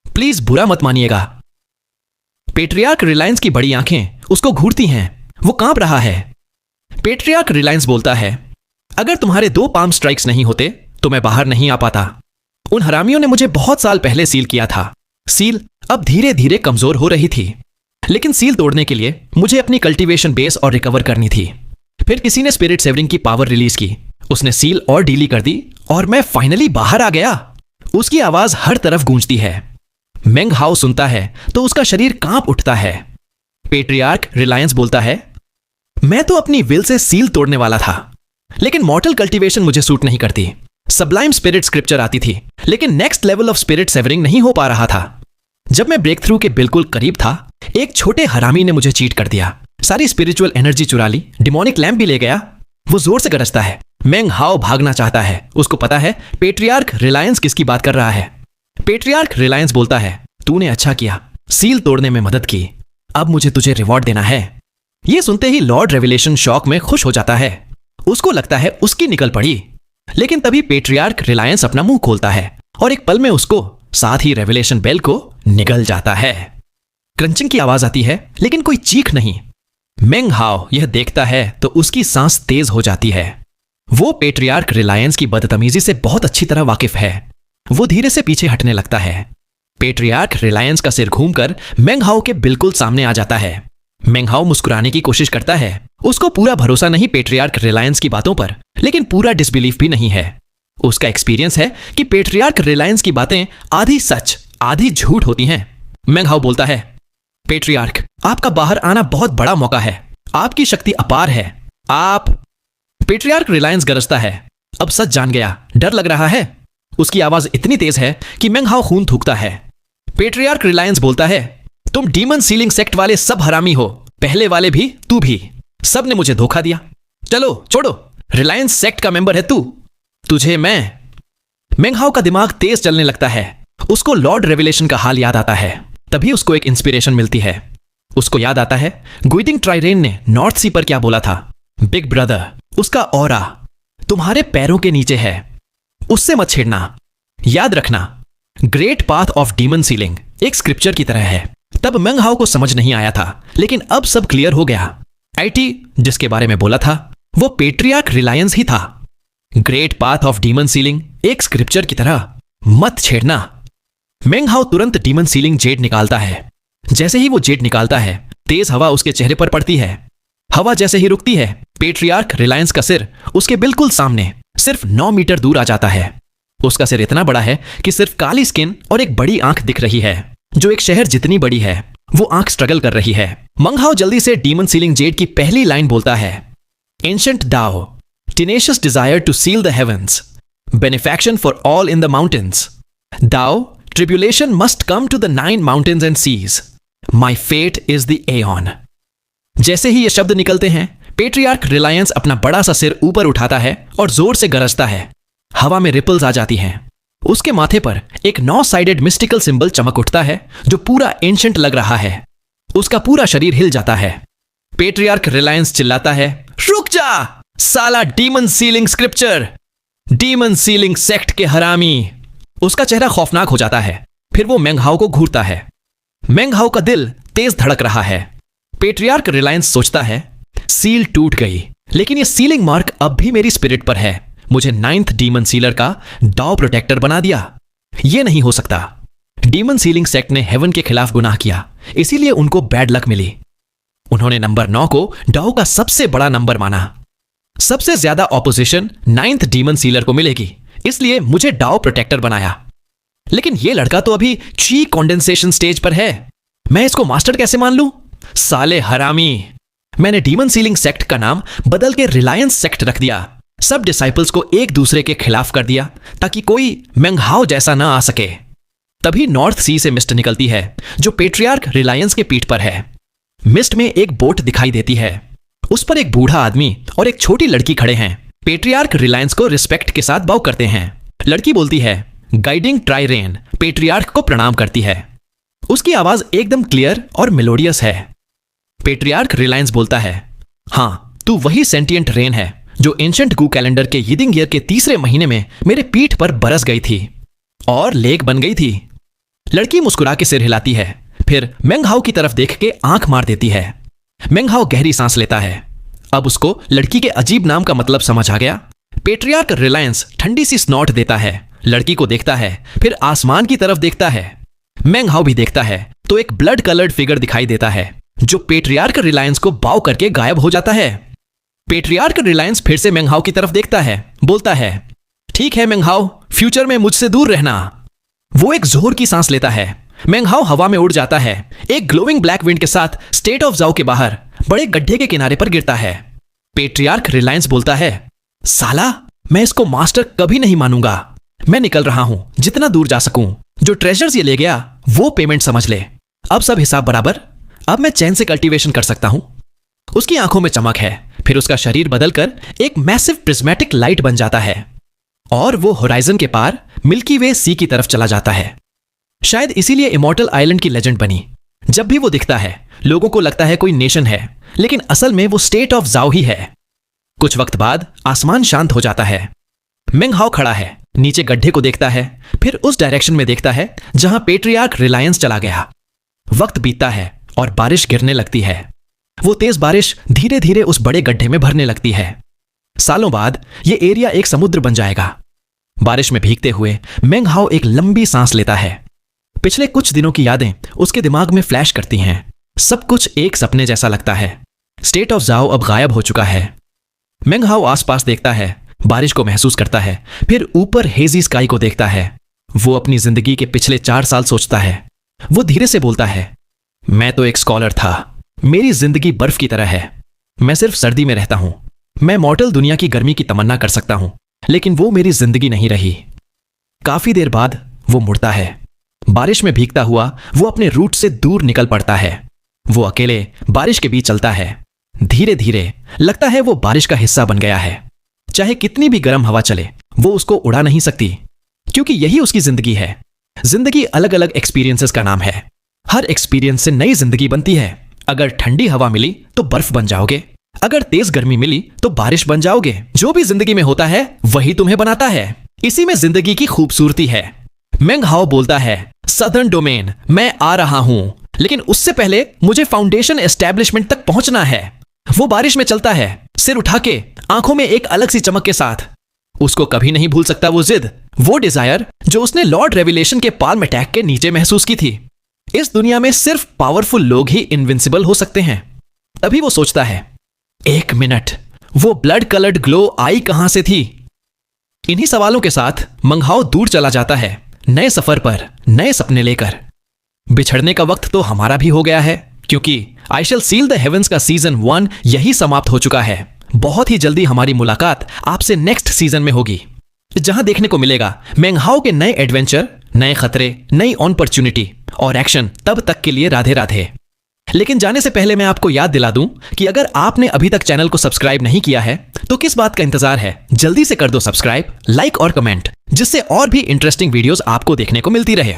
प्लीज बुरा मत मानिएगा। पेट्रियार्क रिलायंस की बड़ी आंखें उसको घूरती हैं। वो कांप रहा है। पेट्रियार्क रिलायंस बोलता है, अगर तुम्हारे 2 पाम स्ट्राइक्स नहीं होते तो मैं बाहर नहीं आ पाता। उन हरामियों ने मुझे बहुत साल पहले सील किया था। सील अब धीरे धीरे कमजोर हो रही थी, लेकिन सील तोड़ने के लिए मुझे अपनी कल्टीवेशन बेस और रिकवर करनी थी। फिर किसी ने स्पिरिट सेवरिंग की पावर रिलीज की। उसने सील और ढीली कर दी और मैं फाइनली बाहर आ गया। उसकी आवाज हर तरफ गूंजती है। मेंग हाओ सुनता है तो उसका शरीर कांप उठता है। पेट्रियार्क रिलायंस बोलता है, मैं तो अपनी विल से सील तोड़ने वाला था, लेकिन मॉर्टल कल्टीवेशन मुझे सूट नहीं करती। सबलाइम स्पिरिट स्क्रिप्चर आती थी, लेकिन next level of spirit savouring नहीं हो पा रहा था। जब मैं ब्रेक थ्रू के बिल्कुल करीब था, एक छोटे हरामी ने मुझे चीट कर दिया। सारी स्पिरिचुअल एनर्जी चुरा ली, डिमोनिक लैंप भी ले गया। वो जोर से गरजता है। मेंग हाओ भागना चाहता है। उसको पता है पेट्रियार्क रिलायंस किसकी बात कर रहा है। पेट्रियार्क रिलायंस बोलता है, तूने अच्छा किया, सील तोड़ने में मदद की। अब मुझे तुझे रिवॉर्ड देना है। यह सुनते ही लॉर्ड रेवलेशन शॉक में खुश हो जाता है। उसको लगता है उसकी निकल पड़ी, लेकिन तभी पेट्रियार्क रिलायंस अपना मुंह खोलता है और एक पल में उसको, साथ ही रेवलेशन बेल को निगल जाता है। क्रंचिंग की आवाज आती है, लेकिन कोई चीख नहीं। मेंग हाओ यह देखता है तो उसकी सांस तेज हो जाती है। वो पेट्रियार्क रिलायंस की बदतमीजी से बहुत अच्छी तरह वाकिफ है। वो धीरे से पीछे हटने लगता है। पेट्रियार्क रिलायंस का सिर घूमकर मेंग हाओ के बिल्कुल सामने आ जाता है। मेंग हाओ मुस्कुराने की कोशिश करता है। उसको पूरा भरोसा नहीं पेट्रियार्क रिलायंस की बातों पर, लेकिन पूरा डिसबिलीफ भी नहीं है। उसका एक्सपीरियंस है कि पेट्रियार्क रिलायंस की बातें आधी सच आधी झूठ होती हैं। मेंग हाओ बोलता है, पेट्रियार्क, आपका बाहर आना बहुत बड़ा मौका है। आपकी शक्ति अपार है। आप। पेट्रियार्क रिलायंस गरजता है, अब सच जान गया, डर लग रहा है। उसकी आवाज इतनी तेज है कि मेंग हाओ खून थूकता है। पेट्रियार्क रिलायंस बोलता है, तुम डीमन सीलिंग सेक्ट वाले सब हरामी हो, पहले वाले भी, तू भी। सब ने मुझे धोखा दिया। चलो छोड़ो, रिलायंस सेक्ट का मेंबर है तू, तुझे मैं। मेंग हाओ का दिमाग तेज चलने लगता है। उसको लॉर्ड रेवलेशन का हाल याद आता है। तभी उसको एक इंस्पिरेशन मिलती है। उसको याद आता है गुइडिंग ट्राइरेन ने नॉर्थ सी पर क्या बोला था। बिग ब्रदर, उसका ऑरा तुम्हारे पैरों के नीचे है, उससे मत छेड़ना। याद रखना, great path of demon ceiling एक स्क्रिप्चर की तरह है। तब मेंग हाओ को समझ नहीं आया था, लेकिन अब सब क्लियर हो गया। आईटी जिसके बारे में बोला था वो पेट्रियार्क रिलायंस ही था। Great path of demon ceiling एक स्क्रिप्चर की तरह, मत छेड़ना। मेंग हाओ तुरंत डीमन सीलिंग जेड निकालता है। जैसे ही वो जेड निकालता है, तेज हवा उसके चेहरे पर पड़ती है। हवा जैसे ही रुकती है, पेट्रियार्क रिलायंस का सिर उसके बिल्कुल सामने सिर्फ 9 मीटर दूर आ जाता है। उसका सिर इतना बड़ा है कि सिर्फ काली स्किन और एक बड़ी आंख दिख रही है, जो एक शहर जितनी बड़ी है। वो आंख स्ट्रगल कर रही है। मेंग हाओ जल्दी से डीमन सीलिंग जेड की पहली लाइन बोलता है, ancient dao, tenacious desire to seal the heavens, benefaction for all in the mountains. Dao, tribulation must come to the 9 mountains and seas. My fate is the aeon. जैसे ही ये शब्द निकलते हैं, पेट्रियार्क रिलायंस अपना बड़ा सा सिर ऊपर उठाता है और जोर से गरजता है। हवा में रिपल्स आ जाती हैं। उसके माथे पर एक 9 साइडेड मिस्टिकल सिंबल चमक उठता है जो पूरा एंशंट लग रहा है। उसका पूरा शरीर हिल जाता है। पेट्रियार्क रिलायंस चिल्लाता है, रुक जा साला demon ceiling scripture, demon ceiling sect के हरामी। उसका चेहरा खौफनाक हो जाता है। फिर वो मेंग हाओ को घूरता है। मेंग हाओ का दिल तेज धड़क रहा है। पेट्रियार्क रिलायंस सोचता है, सील टूट गई, लेकिन ये सीलिंग मार्क अब भी मेरी स्पिरिट पर है। मुझे 9th डीमन सीलर का डाउ प्रोटेक्टर बना दिया। ये नहीं हो सकता। डीमन सीलिंग सेक्ट ने हेवन के खिलाफ गुनाह किया, इसीलिए उनको बैड लक मिली। उन्होंने नंबर 9 को डाउ का सबसे बड़ा नंबर माना। सबसे ज्यादा ऑपोजिशन 9th डीमन सीलर को मिलेगी, इसलिए मुझे डाउ प्रोटेक्टर बनाया। लेकिन ये लड़का तो अभी ची कॉन्डेंसेशन स्टेज पर है। मैं इसको मास्टर कैसे मान लूं? साले हरामी। मैंने डीमन सीलिंग सेक्ट का नाम बदल के रिलायंस सेक्ट रख दिया। सब डिसाइपल्स को एक दूसरे के खिलाफ कर दिया ताकि कोई मेंग हाओ जैसा ना आ सके। तभी नॉर्थ सी से मिस्ट निकलती है जो पेट्रियार्क रिलायंस के पीठ पर है। मिस्ट में एक बोट दिखाई देती है। उस पर एक बूढ़ा आदमी और एक छोटी लड़की खड़े हैं। पेट्रियार्क रिलायंस को रिस्पेक्ट के साथ बाउ करते हैं। लड़की बोलती है, गाइडिंग ट्राइरेन। पेट्रियार्क को प्रणाम करती है। उसकी आवाज एकदम क्लियर और मेलोडियस है। पेट्रियार्क रिलायंस बोलता है, हाँ तू वही सेंटिएंट रेन है जो एंशंट गू कैलेंडर के यिदिंग ईयर के 3रे महीने में मेरे पीठ पर बरस गई थी और लेक बन गई थी। लड़की मुस्कुरा के सिर हिलाती है, फिर मेंग हाओ की तरफ देख के आंख मार देती है। मेंग हाओ गहरी सांस लेता है। अब उसको लड़की के अजीब नाम का मतलब समझ आ गया। पेट्रियार्क रिलायंस ठंडी सी स्नॉट देता है, लड़की को देखता है, फिर आसमान की तरफ देखता है। मेंग हाओ भी देखता है तो एक ब्लड कलर्ड फिगर दिखाई देता है जो पेट्रियार्क रिलायंस को बाउ करके गायब हो जाता है। पेट्रियार्क रिलायंस फिर से मेंग हाओ की तरफ देखता है, बोलता है, ठीक है मेंग हाओ, फ्यूचर में मुझसे दूर रहना। वो एक जोर की सांस लेता है। मेंग हाओ हवा में उड़ जाता है। एक ग्लोइंग ब्लैक विंड के साथ स्टेट ऑफ जाओ के बाहर बड़े गड्ढे के किनारे पर गिरता है। पेट्रियार्क रिलायंस बोलता है, साला मैं इसको मास्टर कभी नहीं मानूंगा। मैं निकल रहा हूं जितना दूर जा सकूं। जो ट्रेजर्स ये ले गया वो पेमेंट समझ ले। अब सब हिसाब बराबर। अब मैं चैन से कल्टीवेशन कर सकता हूं। उसकी आंखों में चमक है। फिर उसका शरीर बदलकर एक मैसिव प्रिज्मेटिक लाइट बन जाता है और वो होराइजन के पार मिल्की वे सी की तरफ चला जाता है। शायद इसीलिए इमॉर्टल आइलैंड की लेजेंड बनी। जब भी वो दिखता है लोगों को लगता है कोई नेशन है, लेकिन असल में वो स्टेट ऑफ जाओ ही है। कुछ वक्त बाद आसमान शांत हो जाता है। मेंग हाओ खड़ा है, नीचे गड्ढे को देखता है, फिर उस डायरेक्शन में देखता है जहां पेट्रियार्क रिलायंस चला गया। वक्त बीतता है और बारिश गिरने लगती है। वो तेज बारिश धीरे धीरे उस बड़े गड्ढे में भरने लगती है। सालों बाद ये एरिया एक समुद्र बन जाएगा। बारिश में भीगते हुए मेंग हाओ एक लंबी सांस लेता है। पिछले कुछ दिनों की यादें उसके दिमाग में फ्लैश करती हैं। सब कुछ एक सपने जैसा लगता है। स्टेट ऑफ जाओ अब गायब हो चुका है। मेंग हाओ आसपास देखता है, बारिश को महसूस करता है, फिर ऊपर हेजी स्काई को देखता है। वो अपनी जिंदगी के पिछले 4 साल सोचता है। वो धीरे से बोलता है, मैं तो एक स्कॉलर था। मेरी जिंदगी बर्फ की तरह है। मैं सिर्फ सर्दी में रहता हूं। मैं मॉर्टल दुनिया की गर्मी की तमन्ना कर सकता हूं, लेकिन वो मेरी जिंदगी नहीं रही। काफी देर बाद वो मुड़ता है। बारिश में भीगता हुआ वो अपने रूट से दूर निकल पड़ता है। वो अकेले बारिश के बीच चलता है। धीरे धीरे लगता है वो बारिश का हिस्सा बन गया है। चाहे कितनी भी गर्म हवा चले वो उसको उड़ा नहीं सकती, क्योंकि यही उसकी जिंदगी है। जिंदगी अलग अलग एक्सपीरियंसेस का नाम है। हर एक्सपीरियंस से नई जिंदगी बनती है। अगर ठंडी हवा मिली तो बर्फ बन जाओगे, अगर तेज गर्मी मिली तो बारिश बन जाओगे। जो भी जिंदगी में होता है वही तुम्हें बनाता है। इसी में जिंदगी की खूबसूरती है। मेंग हाओ बोलता है, सदर्न डोमेन, मैं आ रहा हूं, लेकिन उससे पहले मुझे फाउंडेशन एस्टेब्लिशमेंट तक पहुंचना है। वो बारिश में चलता है, सिर उठा के, आंखों में एक अलग सी चमक के साथ। उसको कभी नहीं भूल सकता वो जिद, वो डिजायर जो उसने लॉर्ड रेविलेशन के पाल्म अटैक के नीचे महसूस की थी। इस दुनिया में सिर्फ पावरफुल लोग ही इनविंसिबल हो सकते हैं। तभी वो सोचता है, एक मिनट, वो ब्लड कलर्ड ग्लो आई कहां से थी? इन्हीं सवालों के साथ मेंग हाओ दूर चला जाता है, नए सफर पर, नए सपने लेकर। बिछड़ने का वक्त तो हमारा भी हो गया है, क्योंकि आई शैल सील द हेवंस का सीजन 1 यही समाप्त हो चुका है। बहुत ही जल्दी हमारी मुलाकात आपसे नेक्स्ट सीजन में होगी, जहां देखने को मिलेगा मेंग हाओ के नए एडवेंचर, नए खतरे, नई अपॉर्चुनिटी और एक्शन। तब तक के लिए राधे राधे। लेकिन जाने से पहले मैं आपको याद दिला दूं कि अगर आपने अभी तक चैनल को सब्सक्राइब नहीं किया है तो किस बात का इंतजार है? जल्दी से कर दो सब्सक्राइब, लाइक और कमेंट, जिससे और भी इंटरेस्टिंग वीडियोस आपको देखने को मिलती रहे।